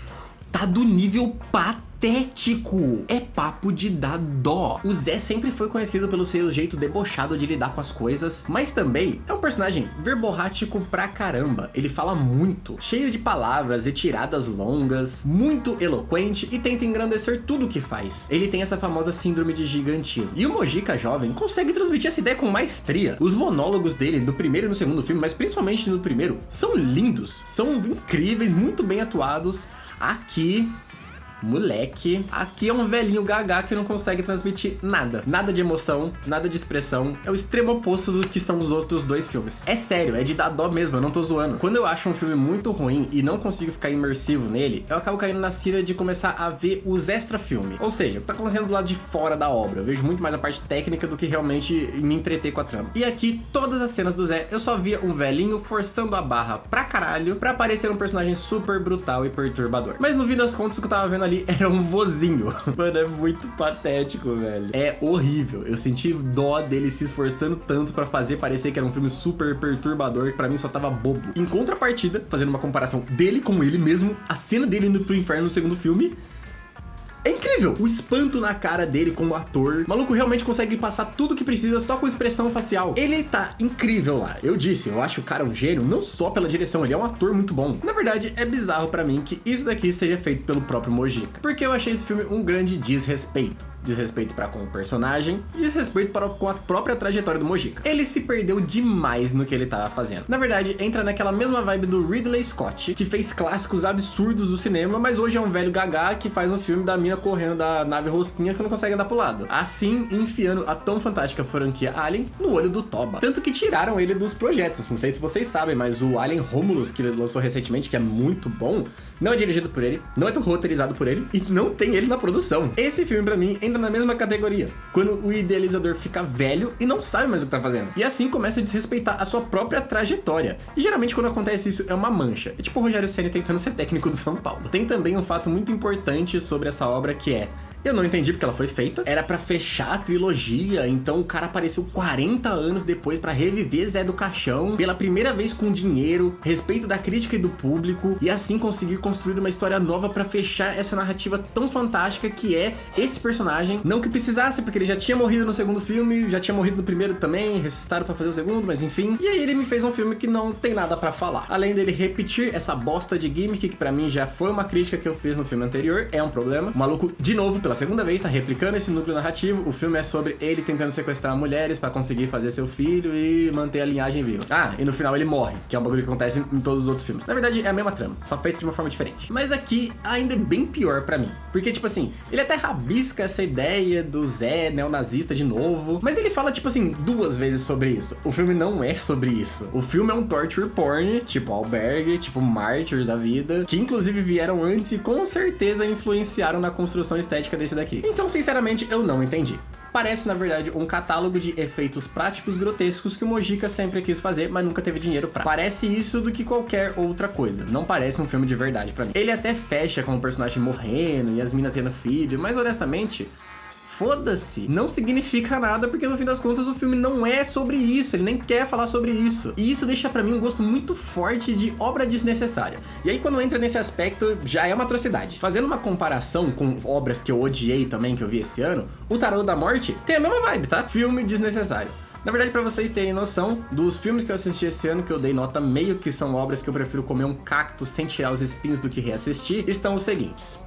tá do nível patético. É papo de dar dó. O Zé sempre foi conhecido pelo seu jeito debochado de lidar com as coisas, mas também é um personagem verborrático pra caramba. Ele fala muito, cheio de palavras e tiradas longas, muito eloquente e tenta engrandecer tudo que faz. Ele tem essa famosa síndrome de gigantismo. E o Mojica jovem consegue transmitir essa ideia com maestria. Os monólogos dele no primeiro e no segundo filme, mas principalmente no primeiro, são lindos, são incríveis, muito bem atuados. Aqui... moleque, aqui é um velhinho gaga que não consegue transmitir nada. Nada de emoção, nada de expressão. É o extremo oposto do que são os outros dois filmes. É sério, é de dar dó mesmo, eu não tô zoando. Quando eu acho um filme muito ruim e não consigo ficar imersivo nele, eu acabo caindo na cira de começar a ver os extra-filme. Ou seja, tá acontecendo do lado de fora da obra. Eu vejo muito mais a parte técnica do que realmente me entreter com a trama. E aqui, todas as cenas do Zé, eu só via um velhinho forçando a barra pra caralho pra parecer um personagem super brutal e perturbador. Mas no fim das contas, o que eu tava vendo ali era um vozinho. Mano, é muito patético, velho. É horrível. Eu senti dó dele se esforçando tanto pra fazer parecer que era um filme super perturbador, que pra mim só tava bobo. Em contrapartida, fazendo uma comparação dele com ele mesmo, a cena dele indo pro inferno no segundo filme é incrível! O espanto na cara dele como ator. O maluco realmente consegue passar tudo que precisa só com expressão facial. Ele tá incrível lá. Eu disse, eu acho o cara um gênio, não só pela direção, ele é um ator muito bom. Na verdade, é bizarro pra mim que isso daqui seja feito pelo próprio Mojica, porque eu achei esse filme um grande desrespeito. Desrespeito para com o personagem, desrespeito com a própria trajetória do Mojica. Ele se perdeu demais no que ele tava fazendo. Na verdade, entra naquela mesma vibe do Ridley Scott, que fez clássicos absurdos do cinema, mas hoje é um velho gaga que faz um filme da mina correndo da nave rosquinha que não consegue andar pro lado. Assim, enfiando a tão fantástica franquia Alien no olho do Toba. Tanto que tiraram ele dos projetos. Não sei se vocês sabem, mas o Alien Romulus, que ele lançou recentemente, que é muito bom, não é dirigido por ele, não é roteirizado por ele e não tem ele na produção. Esse filme, pra mim, entra na mesma categoria, quando o idealizador fica velho e não sabe mais o que tá fazendo. E assim começa a desrespeitar a sua própria trajetória. E geralmente quando acontece isso é uma mancha. É tipo o Rogério Ceni tentando ser técnico do São Paulo. Tem também um fato muito importante sobre essa obra que é: eu não entendi porque ela foi feita. Era pra fechar a trilogia, então o cara apareceu 40 anos depois pra reviver Zé do Caixão pela primeira vez com dinheiro, respeito da crítica e do público, e assim conseguir construir uma história nova pra fechar essa narrativa tão fantástica que é esse personagem. Não que precisasse, porque ele já tinha morrido no segundo filme, já tinha morrido no primeiro também, ressuscitaram pra fazer o segundo, mas enfim. E aí ele me fez um filme que não tem nada pra falar. Além dele repetir essa bosta de gimmick, que pra mim já foi uma crítica que eu fiz no filme anterior, é um problema. O maluco, de novo, pela segunda vez, tá replicando esse núcleo narrativo. O filme é sobre ele tentando sequestrar mulheres pra conseguir fazer seu filho e manter a linhagem viva. Ah, e no final ele morre, que é um bagulho que acontece em todos os outros filmes. Na verdade, é a mesma trama, só feita de uma forma diferente. Mas aqui ainda é bem pior pra mim. Porque, tipo assim, ele até rabisca essa ideia do Zé neonazista de novo, mas ele fala, tipo assim, 2 vezes sobre isso. O filme não é sobre isso. O filme é um torture porn, tipo Albergue, tipo Martyrs da vida, que inclusive vieram antes e com certeza influenciaram na construção estética desse daqui. Então, sinceramente, eu não entendi. Parece, na verdade, um catálogo de efeitos práticos grotescos que o Mojica sempre quis fazer, mas nunca teve dinheiro pra. Parece isso do que qualquer outra coisa. Não parece um filme de verdade pra mim. Ele até fecha com o personagem morrendo e as minas tendo filho, mas honestamente, foda-se, não significa nada, porque no fim das contas o filme não é sobre isso, ele nem quer falar sobre isso. E isso deixa pra mim um gosto muito forte de obra desnecessária. E aí quando entra nesse aspecto, já é uma atrocidade. Fazendo uma comparação com obras que eu odiei também, que eu vi esse ano, o Tarô da Morte tem a mesma vibe, tá? Filme desnecessário. Na verdade, pra vocês terem noção, dos filmes que eu assisti esse ano, que eu dei nota meio, que são obras que eu prefiro comer um cacto sem tirar os espinhos do que reassistir, estão os seguintes: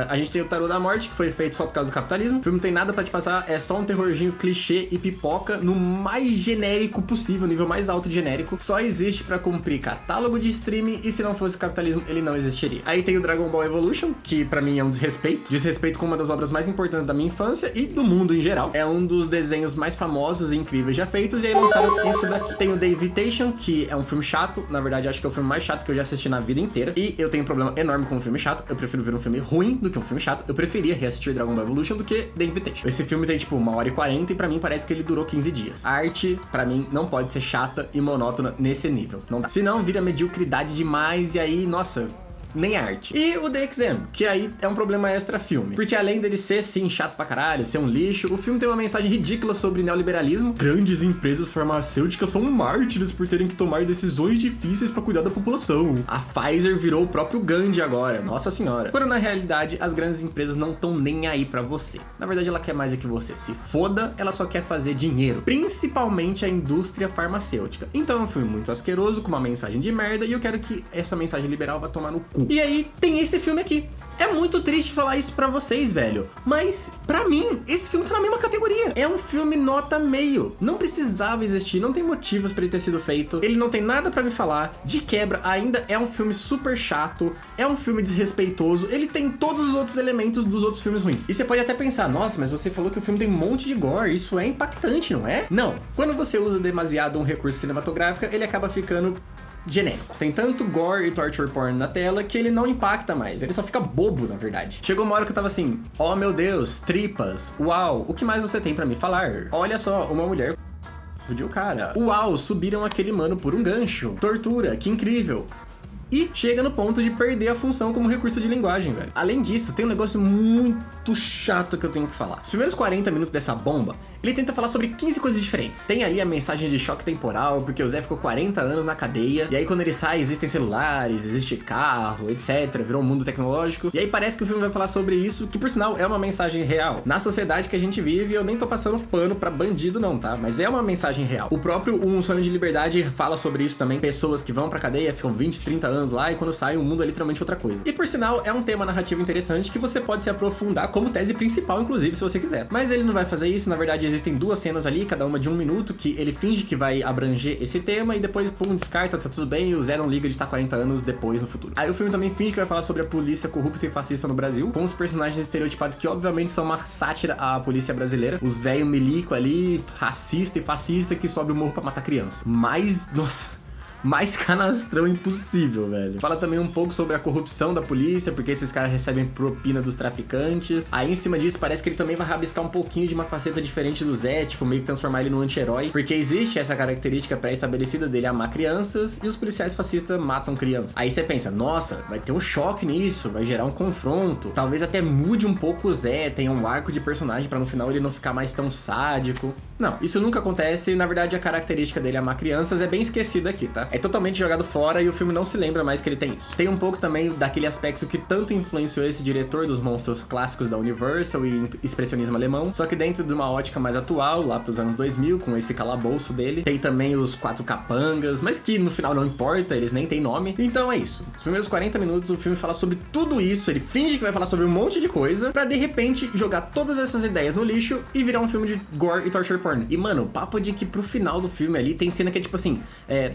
A gente tem o Tarô da Morte, que foi feito só por causa do capitalismo. O filme não tem nada pra te passar, é só um terrorzinho clichê e pipoca no mais genérico possível, nível mais alto de genérico. Só existe pra cumprir catálogo de streaming e se não fosse o capitalismo, ele não existiria. Aí tem o Dragon Ball Evolution, que pra mim é um desrespeito com uma das obras mais importantes da minha infância e do mundo em geral. É um dos desenhos mais famosos e incríveis já feitos, e aí lançaram isso daqui. Tem o The Invitation, que é um filme chato, na verdade acho que é o filme mais chato que eu já assisti na vida inteira, e eu tenho um problema enorme com um filme chato. Eu prefiro ver um filme ruim do que um filme chato. Eu preferia reassistir Dragon Ball Evolution do que The Invitation. Esse filme tem tipo 1h40 e pra mim parece que ele durou 15 dias. A arte, pra mim, não pode ser chata e monótona nesse nível. Não dá. Senão vira mediocridade demais e aí, nossa, nem arte. E o The Exam, que aí é um problema extra filme. Porque além dele ser, sim, chato pra caralho, ser um lixo, o filme tem uma mensagem ridícula sobre neoliberalismo. Grandes empresas farmacêuticas são mártires por terem que tomar decisões difíceis pra cuidar da população. A Pfizer virou o próprio Gandhi agora, nossa senhora. Quando na realidade, as grandes empresas não estão nem aí pra você. Na verdade, ela quer mais é que você se foda, ela só quer fazer dinheiro. Principalmente a indústria farmacêutica. Então é um filme muito asqueroso, com uma mensagem de merda, e eu quero que essa mensagem liberal vá tomar no cu. E aí tem esse filme aqui. É muito triste falar isso pra vocês, velho, mas pra mim, esse filme tá na mesma categoria. É um filme nota meio. Não precisava existir, não tem motivos pra ele ter sido feito. Ele não tem nada pra me falar. De quebra, ainda é um filme super chato. É um filme desrespeitoso. Ele tem todos os outros elementos dos outros filmes ruins. E você pode até pensar, nossa, mas você falou que o filme tem um monte de gore. Isso é impactante, não é? Não. Quando você usa demasiado um recurso cinematográfico, ele acaba ficando genérico. Tem tanto gore e torture porn na tela que ele não impacta mais, ele só fica bobo, na verdade. Chegou uma hora que eu tava assim, oh meu Deus, tripas, uau, o que mais você tem pra me falar? Olha só, uma mulher fudiu o cara. Uau, subiram aquele mano por um gancho. Tortura, que incrível. E chega no ponto de perder a função como recurso de linguagem, velho. Além disso, tem um negócio muito chato que eu tenho que falar. Os primeiros 40 minutos dessa bomba, ele tenta falar sobre 15 coisas diferentes. Tem ali a mensagem de choque temporal, porque o Zé ficou 40 anos na cadeia, e aí quando ele sai, existem celulares, existe carro, etc. Virou um mundo tecnológico. E aí parece que o filme vai falar sobre isso, que por sinal é uma mensagem real. Na sociedade que a gente vive, eu nem tô passando pano pra bandido não, tá? Mas é uma mensagem real. O próprio Um Sonho de Liberdade fala sobre isso também. Pessoas que vão pra cadeia, ficam 20, 30 anos lá, e quando saem, o mundo é literalmente outra coisa. E por sinal, é um tema narrativo interessante que você pode se aprofundar como tese principal, inclusive, se você quiser. Mas ele não vai fazer isso, na verdade existem duas cenas ali, cada uma de 1 minuto, que ele finge que vai abranger esse tema e depois, pum, descarta, tá tudo bem, e o Zé não liga de estar 40 anos depois no futuro. Aí o filme também finge que vai falar sobre a polícia corrupta e fascista no Brasil, com os personagens estereotipados que obviamente são uma sátira à polícia brasileira, os velho milico ali, racista e fascista que sobe o morro pra matar criança. Mas, nossa, mais canastrão impossível, velho. Fala também um pouco sobre a corrupção da polícia, porque esses caras recebem propina dos traficantes. Aí em cima disso parece que ele também vai rabiscar um pouquinho de uma faceta diferente do Zé, tipo meio que transformar ele num anti-herói, porque existe essa característica pré-estabelecida dele amar crianças e os policiais fascistas matam crianças. Aí você pensa, nossa, vai ter um choque nisso, vai gerar um confronto, talvez até mude um pouco o Zé, tenha um arco de personagem pra no final ele não ficar mais tão sádico. Não, isso nunca acontece, na verdade a característica dele amar crianças é bem esquecida aqui, tá? É totalmente jogado fora e o filme não se lembra mais que ele tem isso. Tem um pouco também daquele aspecto que tanto influenciou esse diretor dos monstros clássicos da Universal e expressionismo alemão, só que dentro de uma ótica mais atual, lá pros anos 2000, com esse calabouço dele. Tem também os 4 capangas, mas que no final não importa, eles nem têm nome. Então é isso. Os primeiros 40 minutos o filme fala sobre tudo isso, ele finge que vai falar sobre um monte de coisa, pra de repente jogar todas essas ideias no lixo e virar um filme de gore e torture porn. E mano, o papo de que pro final do filme ali tem cena que é tipo assim,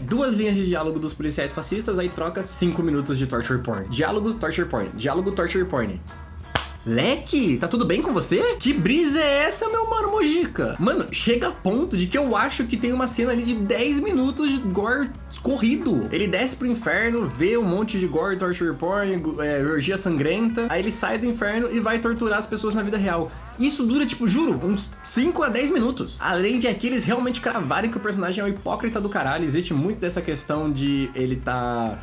2 linhas de diálogo dos policiais fascistas, aí troca 5 minutos de torture porn. Diálogo, torture porn. Diálogo, torture porn. Leque, tá tudo bem com você? Que brisa é essa, meu mano Mojica? Mano, chega a ponto de que eu acho que tem uma cena ali de 10 minutos de gore corrido. Ele desce pro inferno, vê um monte de gore, torture porn, orgia sangrenta, aí ele sai do inferno e vai torturar as pessoas na vida real. Isso dura, tipo, juro, uns 5 a 10 minutos. Além de aqui eles realmente cravarem que o personagem é um hipócrita do caralho. Existe muito dessa questão de ele tá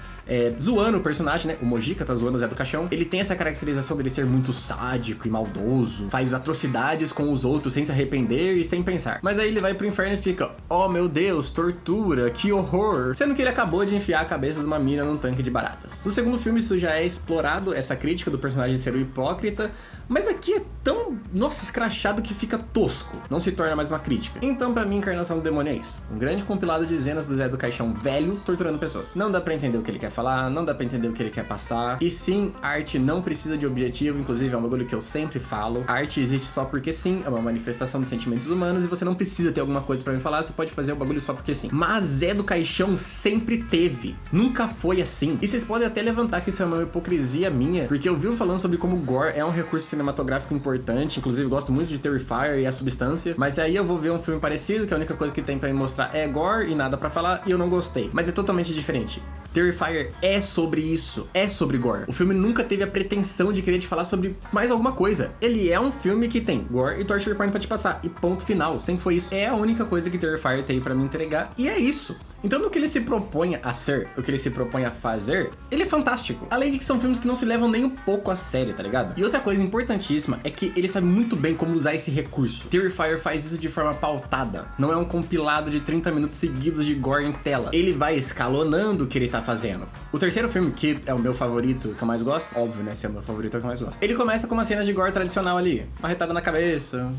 zoando o personagem, né? O Mojica tá zoando o Zé do Caixão. Ele tem essa caracterização dele ser muito sádico e maldoso, faz atrocidades com os outros sem se arrepender e sem pensar. Mas aí ele vai pro inferno e fica, oh meu Deus, tortura, que horror. Sendo que ele acabou de enfiar a cabeça de uma mina num tanque de baratas. No segundo filme isso já é explorado, essa crítica do personagem ser um hipócrita, mas aqui é tão, nossa, escrachado que fica tosco. Não se torna mais uma crítica. Então, pra mim, Encarnação do Demônio é isso. Um grande compilado de cenas do Zé do Caixão velho torturando pessoas. Não dá pra entender o que ele quer falar, não dá pra entender o que ele quer passar. E sim, a arte não precisa de objetivo, inclusive é um bagulho que eu sempre falo. A arte existe só porque sim, é uma manifestação dos sentimentos humanos e você não precisa ter alguma coisa pra me falar, você pode fazer o bagulho só porque sim. Mas Zé do Caixão sempre teve. Nunca foi assim. E vocês podem até levantar que isso é uma hipocrisia minha, porque eu vivo falando sobre como gore é um recurso cinematográfico importante, inclusive gosto muito de Terrifier e A Substância, mas aí eu vou ver um filme parecido, que a única coisa que tem pra me mostrar é gore e nada pra falar, e eu não gostei. Mas é totalmente diferente. Terrifier é sobre isso, é sobre gore. O filme nunca teve a pretensão de querer te falar sobre mais alguma coisa. Ele é um filme que tem gore e torture porn pra te passar, e ponto final, sempre foi isso. É a única coisa que Terrifier tem pra me entregar, e é isso. Então no que ele se propõe a ser, o que ele se propõe a fazer, ele é fantástico. Além de que são filmes que não se levam nem um pouco a sério, tá ligado? E outra coisa importantíssima é que ele sabe muito bem como usar esse recurso. Terrifier faz isso de forma pautada. Não é um compilado de 30 minutos seguidos de gore em tela. Ele vai escalonando o que ele tá fazendo. O terceiro filme, que é o meu favorito, que eu mais gosto, óbvio, né? Se é o meu favorito, é o que eu mais gosto. Ele começa com uma cena de gore tradicional ali. Marretada na cabeça,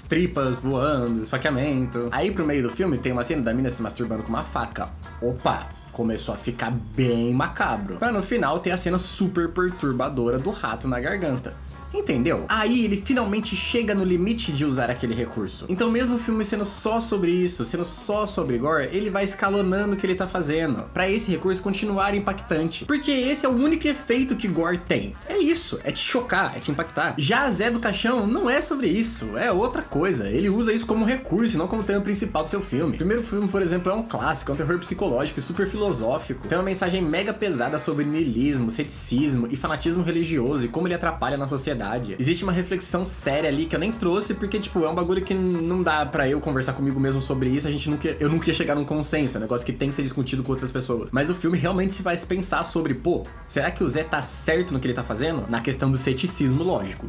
tripas voando, esfaqueamento. Aí pro meio do filme tem uma cena da mina se masturbando com uma faca. Opa! Começou a ficar bem macabro. Pra no final ter a cena super perturbadora do rato na garganta. Entendeu? Aí ele finalmente chega no limite de usar aquele recurso. Então mesmo o filme sendo só sobre isso, sendo só sobre gore, ele vai escalonando o que ele tá fazendo, pra esse recurso continuar impactante. Porque esse é o único efeito que gore tem. É isso, é te chocar, é te impactar. Já Zé do Caixão não é sobre isso, é outra coisa. Ele usa isso como recurso e não como tema principal do seu filme. O primeiro filme, por exemplo, é um clássico, é um terror psicológico e super filosófico. Tem uma mensagem mega pesada sobre niilismo, ceticismo e fanatismo religioso e como ele atrapalha na sociedade. Existe uma reflexão séria ali que eu nem trouxe, porque, tipo, é um bagulho que não dá pra eu conversar comigo mesmo sobre isso, eu nunca ia chegar num consenso, é um negócio que tem que ser discutido com outras pessoas. Mas o filme realmente se faz pensar sobre, pô, será que o Zé tá certo no que ele tá fazendo? Na questão do ceticismo, lógico.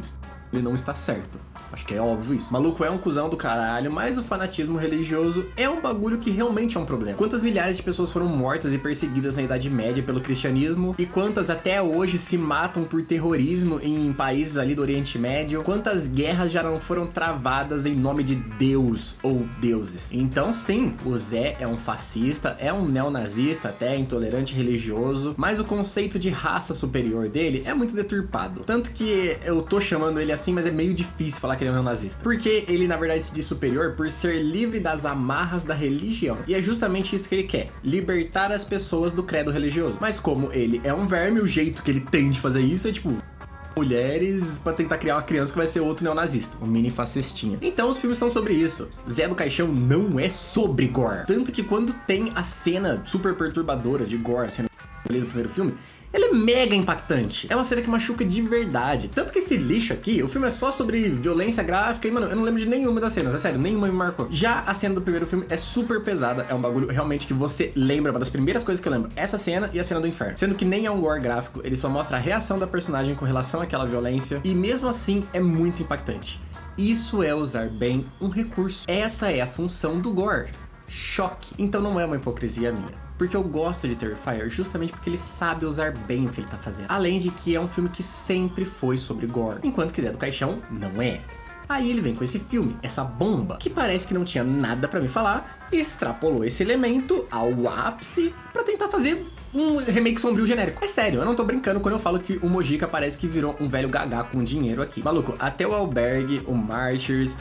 Ele não está certo. Acho que é óbvio isso. O maluco é um cuzão do caralho, mas o fanatismo religioso é um bagulho que realmente é um problema. Quantas milhares de pessoas foram mortas e perseguidas na Idade Média pelo cristianismo? E quantas até hoje se matam por terrorismo em países ali do Oriente Médio? Quantas guerras já não foram travadas em nome de Deus ou deuses? Então sim, o Zé é um fascista, é um neonazista, até intolerante religioso, mas o conceito de raça superior dele é muito deturpado. Tanto que eu tô chamando ele assim, mas é meio difícil falar que ele é um neonazista. Porque ele, na verdade, se diz superior por ser livre das amarras da religião. E é justamente isso que ele quer, libertar as pessoas do credo religioso. Mas como ele é um verme, o jeito que ele tem de fazer isso é tipo... mulheres pra tentar criar uma criança que vai ser outro neonazista, um mini fascistinha. Então os filmes são sobre isso. Zé do Caixão não é sobre gore. Tanto que quando tem a cena super perturbadora de gore, a cena do primeiro filme, ele é mega impactante. É uma cena que machuca de verdade. Tanto que esse lixo aqui, o filme é só sobre violência gráfica e, mano, eu não lembro de nenhuma das cenas, é sério, nenhuma me marcou. Já a cena do primeiro filme é super pesada, é um bagulho realmente que você lembra, uma das primeiras coisas que eu lembro, essa cena e a cena do inferno. Sendo que nem é um gore gráfico, ele só mostra a reação da personagem com relação àquela violência e mesmo assim é muito impactante. Isso é usar bem um recurso. Essa é a função do gore. Choque. Então não é uma hipocrisia minha. Porque eu gosto de Terrifier justamente porque ele sabe usar bem o que ele tá fazendo. Além de que é um filme que sempre foi sobre gore, enquanto que Zé do Caixão não é. Aí ele vem com esse filme, essa bomba, que parece que não tinha nada pra me falar, e extrapolou esse elemento ao ápice pra tentar fazer um remake sombrio genérico. É sério, eu não tô brincando quando eu falo que o Mojica parece que virou um velho gagá com dinheiro aqui. Maluco, até o Albergue, o Martyrs...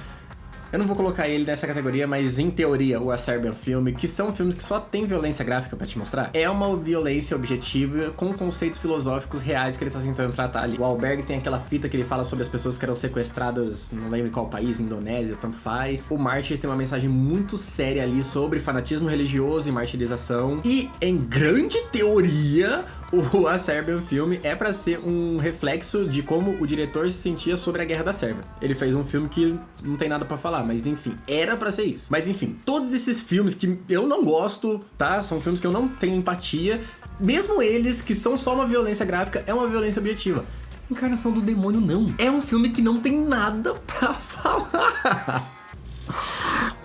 eu não vou colocar ele nessa categoria, mas em teoria o A Serbian Film, que são filmes que só tem violência gráfica pra te mostrar, é uma violência objetiva com conceitos filosóficos reais que ele tá tentando tratar ali. O Albergue tem aquela fita que ele fala sobre as pessoas que eram sequestradas, não lembro em qual país, Indonésia, tanto faz. O Martyrs tem uma mensagem muito séria ali sobre fanatismo religioso e martirização. E em grande teoria, o A Serbian Film é pra ser um reflexo de como o diretor se sentia sobre a Guerra da Sérvia. Ele fez um filme que não tem nada pra falar, mas enfim, era pra ser isso. Mas enfim, todos esses filmes que eu não gosto, tá? São filmes que eu não tenho empatia, mesmo eles que são só uma violência gráfica, é uma violência objetiva. Encarnação do Demônio não. É um filme que não tem nada pra falar.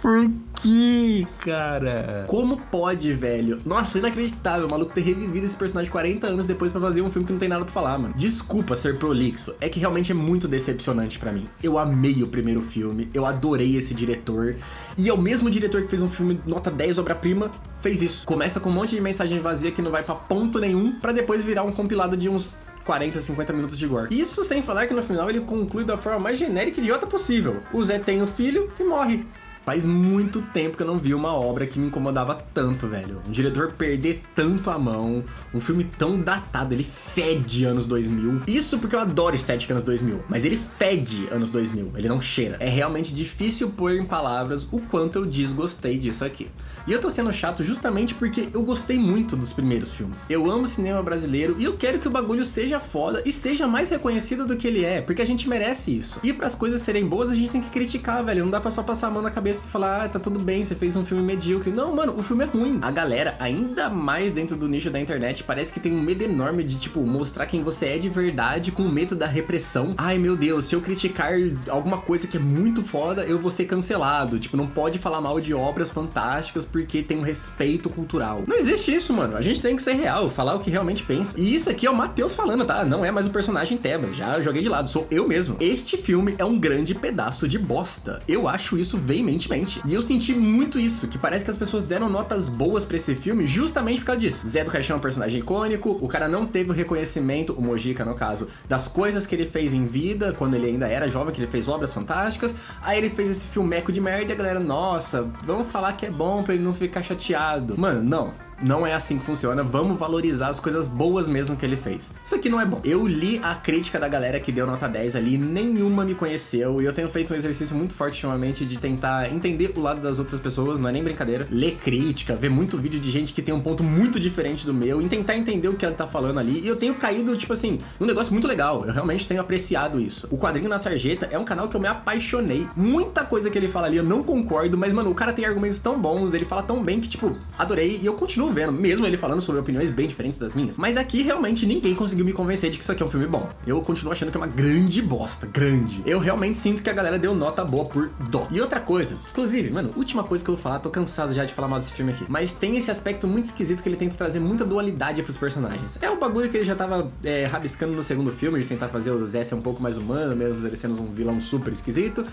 Por quê, cara? Como pode, velho? Nossa, inacreditável o maluco ter revivido esse personagem 40 anos depois pra fazer um filme que não tem nada pra falar, mano. Desculpa ser prolixo, é que realmente é muito decepcionante pra mim. Eu amei o primeiro filme, eu adorei esse diretor, e é o mesmo diretor que fez um filme nota 10, obra-prima, fez isso. Começa com um monte de mensagem vazia que não vai pra ponto nenhum, pra depois virar um compilado de uns 40, 50 minutos de gore. Isso sem falar que no final ele conclui da forma mais genérica e idiota possível. O Zé tem o filho e morre. Faz muito tempo que eu não vi uma obra que me incomodava tanto, velho. Um diretor perder tanto a mão, um filme tão datado, ele fede anos 2000. Isso porque eu adoro estética anos 2000, mas ele fede anos 2000, ele não cheira. É realmente difícil pôr em palavras o quanto eu desgostei disso aqui. E eu tô sendo chato justamente porque eu gostei muito dos primeiros filmes. Eu amo cinema brasileiro e eu quero que o bagulho seja foda e seja mais reconhecido do que ele é, porque a gente merece isso. E pras coisas serem boas, a gente tem que criticar, velho. Não dá pra só passar a mão na cabeça e falar, tá tudo bem, você fez um filme medíocre. Não, mano, o filme é ruim. A galera, ainda mais dentro do nicho da internet, parece que tem um medo enorme de, tipo, mostrar quem você é de verdade com medo da repressão. Ai, meu Deus, se eu criticar alguma coisa que é muito foda, eu vou ser cancelado. Tipo, não pode falar mal de obras fantásticas porque tem um respeito cultural. Não existe isso, mano. A gente tem que ser real, falar o que realmente pensa. E isso aqui é o Matheus falando, tá? Não é mais o personagem Teba. Já joguei de lado, sou eu mesmo. Este filme é um grande pedaço de bosta. Eu acho isso veementemente. E eu senti muito isso, que parece que as pessoas deram notas boas pra esse filme justamente por causa disso. Zé do Caixão é um personagem icônico, o cara não teve o reconhecimento, o Mojica no caso, das coisas que ele fez em vida, quando ele ainda era jovem, que ele fez obras fantásticas. Aí ele fez esse filmeco de merda e a galera, nossa, vamos falar que é bom pra ele não ficar chateado. Mano, não é assim que funciona, vamos valorizar as coisas boas mesmo que ele fez. Isso aqui não é bom. Eu li a crítica da galera que deu nota 10 ali, nenhuma me conheceu, e eu tenho feito um exercício muito forte ultimamente de tentar entender o lado das outras pessoas, não é nem brincadeira. Ler crítica, ver muito vídeo de gente que tem um ponto muito diferente do meu, e tentar entender o que ela tá falando ali, e eu tenho caído, tipo assim, num negócio muito legal, eu realmente tenho apreciado isso. O Quadrinho na Sarjeta é um canal que eu me apaixonei. Muita coisa que ele fala ali eu não concordo, mas, mano, o cara tem argumentos tão bons, ele fala tão bem que, tipo, adorei, e eu continuo vendo, mesmo ele falando sobre opiniões bem diferentes das minhas. Mas aqui, realmente, ninguém conseguiu me convencer de que isso aqui é um filme bom. Eu continuo achando que é uma grande bosta, grande. Eu realmente sinto que a galera deu nota boa por dó. E outra coisa, inclusive, mano, última coisa que eu vou falar, tô cansado já de falar mal desse filme aqui, mas tem esse aspecto muito esquisito que ele tenta trazer muita dualidade pros personagens. É um bagulho que ele já tava rabiscando no segundo filme, de tentar fazer o Zé ser um pouco mais humano, mesmo ele sendo um vilão super esquisito.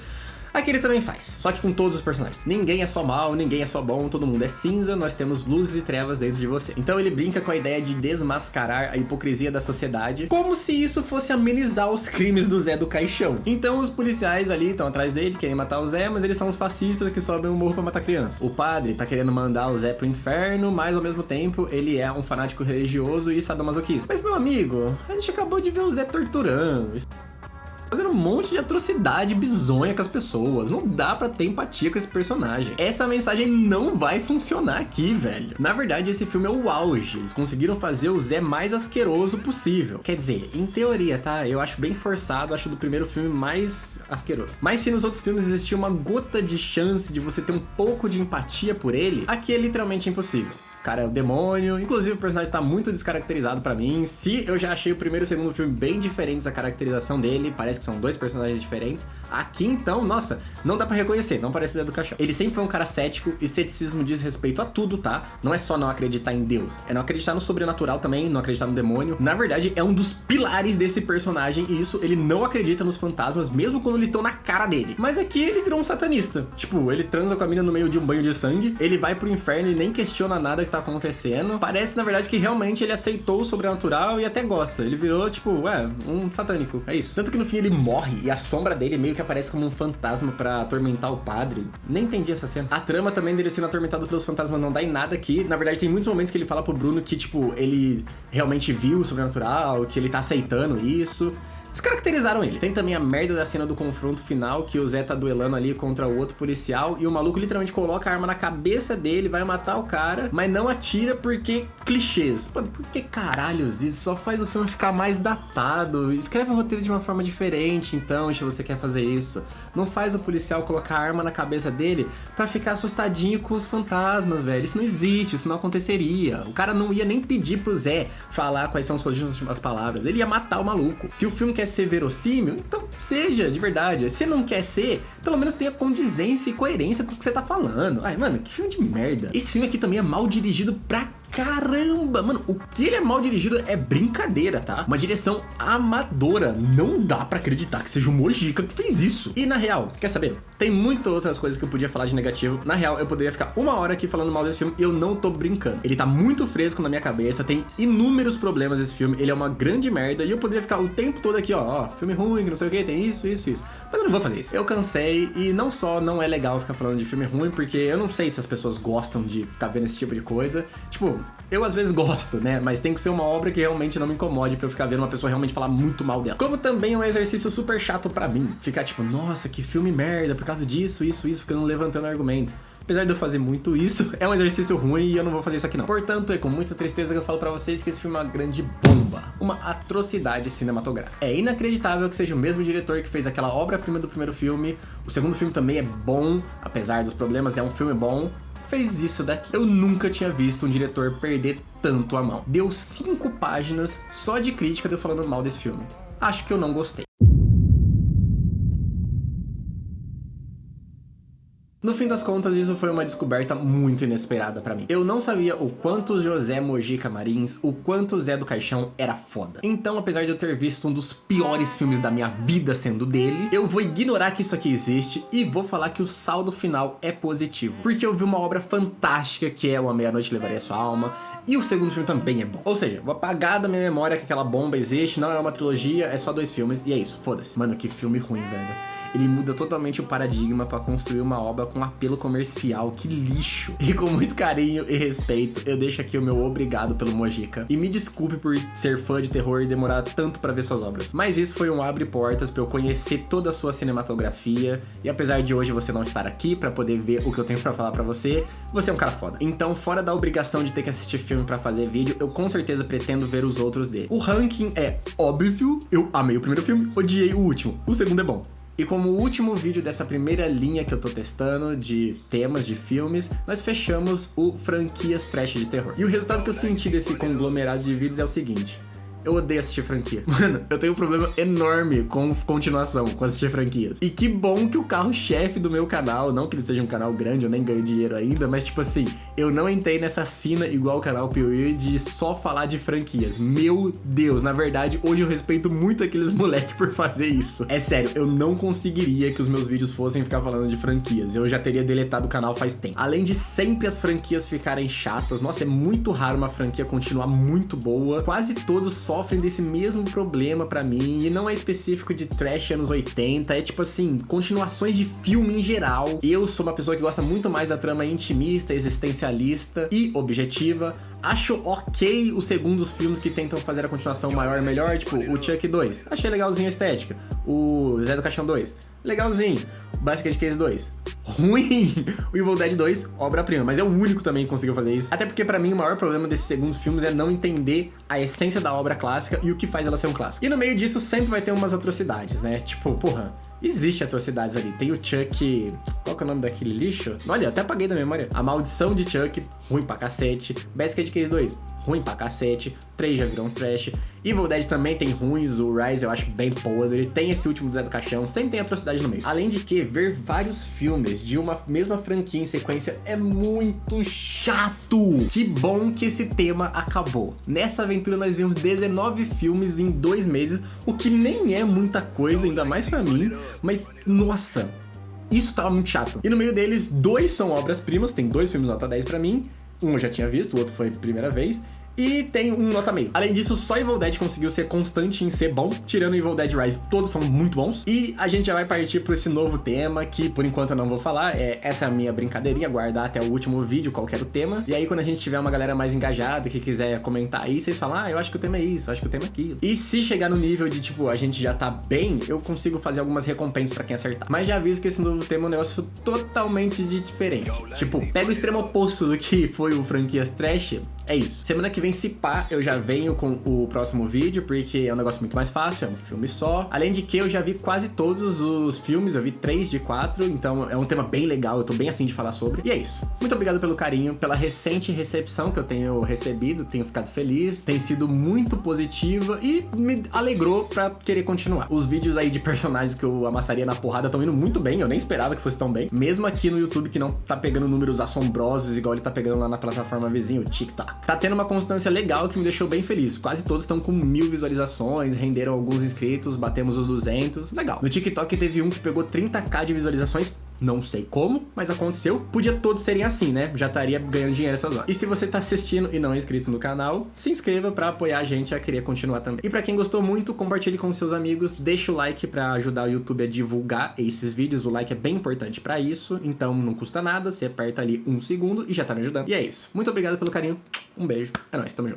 Aqui ele também faz, só que com todos os personagens. Ninguém é só mal, ninguém é só bom, todo mundo é cinza, nós temos luzes e trevas dentro de você. Então ele brinca com a ideia de desmascarar a hipocrisia da sociedade, como se isso fosse amenizar os crimes do Zé do Caixão. Então os policiais ali estão atrás dele, querem matar o Zé, mas eles são os fascistas que sobem o morro pra matar crianças. O padre tá querendo mandar o Zé pro inferno, mas ao mesmo tempo ele é um fanático religioso e sadomasoquista. Mas meu amigo, a gente acabou de ver o Zé torturando, fazendo um monte de atrocidade bizonha com as pessoas. Não dá pra ter empatia com esse personagem. Essa mensagem não vai funcionar aqui, velho. Na verdade, esse filme é o auge. Eles conseguiram fazer o Zé mais asqueroso possível. Quer dizer, em teoria, tá? Eu acho bem forçado, acho do primeiro filme mais asqueroso. Mas se nos outros filmes existia uma gota de chance de você ter um pouco de empatia por ele, aqui é literalmente impossível. O cara é o demônio, inclusive o personagem tá muito descaracterizado pra mim. Se eu já achei o primeiro e o segundo filme bem diferentes da caracterização dele, parece que são dois personagens diferentes, aqui então, nossa, não dá pra reconhecer, não parece Zé do Caixão. Ele sempre foi um cara cético, e ceticismo diz respeito a tudo, tá? Não é só não acreditar em Deus, é não acreditar no sobrenatural também, não acreditar no demônio. Na verdade, é um dos pilares desse personagem, e isso, ele não acredita nos fantasmas, mesmo quando eles estão na cara dele. Mas aqui ele virou um satanista. Tipo, ele transa com a mina no meio de um banho de sangue, ele vai pro inferno e nem questiona nada que tá acontecendo. Parece, na verdade, que realmente ele aceitou o sobrenatural e até gosta. Ele virou, tipo, um satânico. É isso. Tanto que no fim ele morre e a sombra dele meio que aparece como um fantasma pra atormentar o padre. Nem entendi essa cena. A trama também dele sendo atormentado pelos fantasmas não dá em nada aqui. Na verdade, tem muitos momentos que ele fala pro Bruno que, tipo, ele realmente viu o sobrenatural, que ele tá aceitando isso. Descaracterizaram ele. Tem também a merda da cena do confronto final, que o Zé tá duelando ali contra o outro policial e o maluco literalmente coloca a arma na cabeça dele, vai matar o cara, mas não atira porque clichês. Mano, por que caralhos isso? Só faz o filme ficar mais datado. Escreve o roteiro de uma forma diferente, então, se você quer fazer isso. Não faz o policial colocar a arma na cabeça dele pra ficar assustadinho com os fantasmas, velho. Isso não existe, isso não aconteceria. O cara não ia nem pedir pro Zé falar quais são suas últimas palavras. Ele ia matar o maluco. Se o filme quer quer ser verossímil, então seja, de verdade. Se não quer ser, pelo menos tenha condizência e coerência com o que você tá falando. Ai, mano, que filme de merda. Esse filme aqui também é mal dirigido pra caramba, mano, o que ele é mal dirigido é brincadeira, tá? Uma direção amadora, não dá pra acreditar que seja o Mojica que fez isso. E na real, quer saber? Tem muitas outras coisas que eu podia falar de negativo. Na real, eu poderia ficar 1 hora aqui falando mal desse filme e eu não tô brincando. Ele tá muito fresco na minha cabeça, tem inúmeros problemas esse filme, ele é uma grande merda e eu poderia ficar o tempo todo aqui, ó, filme ruim, que não sei o que, tem isso. Mas eu não vou fazer isso. Eu cansei e não só não é legal ficar falando de filme ruim, porque eu não sei se as pessoas gostam de ficar vendo esse tipo de coisa. Tipo, eu às vezes gosto, né? Mas tem que ser uma obra que realmente não me incomode pra eu ficar vendo uma pessoa realmente falar muito mal dela. Como também é um exercício super chato pra mim. Ficar tipo, nossa, que filme merda, por causa disso, ficando levantando argumentos. Apesar de eu fazer muito isso, é um exercício ruim e eu não vou fazer isso aqui não. Portanto, é com muita tristeza que eu falo pra vocês que esse filme é uma grande bomba. Uma atrocidade cinematográfica. É inacreditável que seja o mesmo diretor que fez aquela obra-prima do primeiro filme. O segundo filme também é bom, apesar dos problemas, é um filme bom. Fez isso daqui. Eu nunca tinha visto um diretor perder tanto a mão. Deu 5 páginas só de crítica de eu falando mal desse filme. Acho que eu não gostei. No fim das contas, isso foi uma descoberta muito inesperada pra mim. Eu não sabia o quanto o José Mojica Marins, o quanto o Zé do Caixão era foda. Então, apesar de eu ter visto um dos piores filmes da minha vida sendo dele, eu vou ignorar que isso aqui existe e vou falar que o saldo final é positivo. Porque eu vi uma obra fantástica que é O A Meia-Noite Levarei a Sua Alma, e o segundo filme também é bom. Ou seja, vou apagar da minha memória que aquela bomba existe, não é uma trilogia, é só 2 filmes, e é isso, foda-se. Mano, que filme ruim, velho. Ele muda totalmente o paradigma pra construir uma obra com apelo comercial, que lixo. E com muito carinho e respeito, eu deixo aqui o meu obrigado pelo Mojica. E me desculpe por ser fã de terror e demorar tanto pra ver suas obras. Mas isso foi um abre-portas pra eu conhecer toda a sua cinematografia. E apesar de hoje você não estar aqui pra poder ver o que eu tenho pra falar pra você, você é um cara foda. Então, fora da obrigação de ter que assistir filme pra fazer vídeo, eu com certeza pretendo ver os outros dele. O ranking é óbvio, eu amei o primeiro filme, odiei o último. O segundo é bom. E como último vídeo dessa primeira linha que eu tô testando de temas de filmes, nós fechamos o franquias trash de terror. E o resultado que eu senti desse conglomerado de vídeos é o seguinte: eu odeio assistir franquia. Mano, eu tenho um problema enorme com continuação, com assistir franquias. E que bom que o carro-chefe do meu canal, não que ele seja um canal grande, eu nem ganho dinheiro ainda, mas tipo assim, eu não entrei nessa sina igual o canal Piuí de só falar de franquias. Meu Deus, na verdade, hoje eu respeito muito aqueles moleques por fazer isso. É sério, eu não conseguiria que os meus vídeos fossem ficar falando de franquias. Eu já teria deletado o canal faz tempo. Além de sempre as franquias ficarem chatas, nossa, é muito raro uma franquia continuar muito boa. Quase todos sofrem desse mesmo problema pra mim, e não é específico de trash anos 80, é tipo assim, continuações de filme em geral. Eu sou uma pessoa que gosta muito mais da trama intimista, existencialista e objetiva. Acho ok os segundos filmes que tentam fazer a continuação maior e melhor, tipo o Chuck 2. Achei legalzinho a estética. O Zé do Caixão 2, legalzinho. Basket Case 2, ruim. O Evil Dead 2, obra-prima, mas é o único também que conseguiu fazer isso. Até porque pra mim o maior problema desses segundos filmes é não entender a essência da obra clássica e o que faz ela ser um clássico. E no meio disso sempre vai ter umas atrocidades, né? Tipo, porra, existe atrocidades ali. Tem o Chuck... Qual que é o nome daquele lixo? Olha, até apaguei da memória. A Maldição de Chuck, ruim pra cacete. Basket Case 2, ruim pra cacete. 3 já virou um trash. Evil Dead também tem ruins, o Rise eu acho bem podre. Tem esse último do Zé do Caixão, sempre tem atrocidade no meio. Além de que, ver vários filmes de uma mesma franquia em sequência é muito chato. Que bom que esse tema acabou. Nessa aventura nós vimos 19 filmes em 2 meses, o que nem é muita coisa, ainda mais pra mim. Mas, nossa, isso tava muito chato. E no meio deles, 2 são obras-primas, tem 2 filmes nota 10 pra mim. Um eu já tinha visto, o outro foi a primeira vez. E tem um nota meio. Além disso, só Evil Dead conseguiu ser constante em ser bom. Tirando Evil Dead Rise, todos são muito bons. E a gente já vai partir por esse novo tema, que por enquanto eu não vou falar. Essa é a minha brincadeirinha, guardar até o último vídeo qual que era o tema. E aí quando a gente tiver uma galera mais engajada, que quiser comentar aí, vocês falam, ah, eu acho que o tema é isso, eu acho que o tema é aquilo. E se chegar no nível de, tipo, a gente já tá bem, eu consigo fazer algumas recompensas pra quem acertar. Mas já aviso que esse novo tema é um negócio totalmente diferente. Tipo, pega o extremo oposto do que foi o franquias trash, É isso. Semana que vem, se pá, eu já venho com o próximo vídeo, porque é um negócio muito mais fácil, é um filme só. Além de que eu já vi quase todos os filmes, eu vi 3 de 4, então é um tema bem legal, eu tô bem afim de falar sobre. E é isso. Muito obrigado pelo carinho, pela recente recepção que eu tenho recebido, tenho ficado feliz, tem sido muito positiva e me alegrou pra querer continuar. Os vídeos aí de personagens que eu amassaria na porrada estão indo muito bem, eu nem esperava que fosse tão bem. Mesmo aqui no YouTube, que não tá pegando números assombrosos, igual ele tá pegando lá na plataforma vizinha, o TikTok. Tá tendo uma constância legal que me deixou bem feliz. Quase todos estão com 1000 visualizações, renderam alguns inscritos, batemos os 200. Legal. No TikTok teve um que pegou 30k de visualizações. Não sei como, mas aconteceu. Podia todos serem assim, né? Já estaria ganhando dinheiro essas horas. E se você tá assistindo e não é inscrito no canal, se inscreva pra apoiar a gente a querer continuar também. E pra quem gostou muito, compartilhe com seus amigos, deixa o like pra ajudar o YouTube a divulgar esses vídeos. O like é bem importante pra isso, então não custa nada, você aperta ali 1 segundo e já tá me ajudando. E é isso. Muito obrigado pelo carinho, um beijo, é nóis, tamo junto.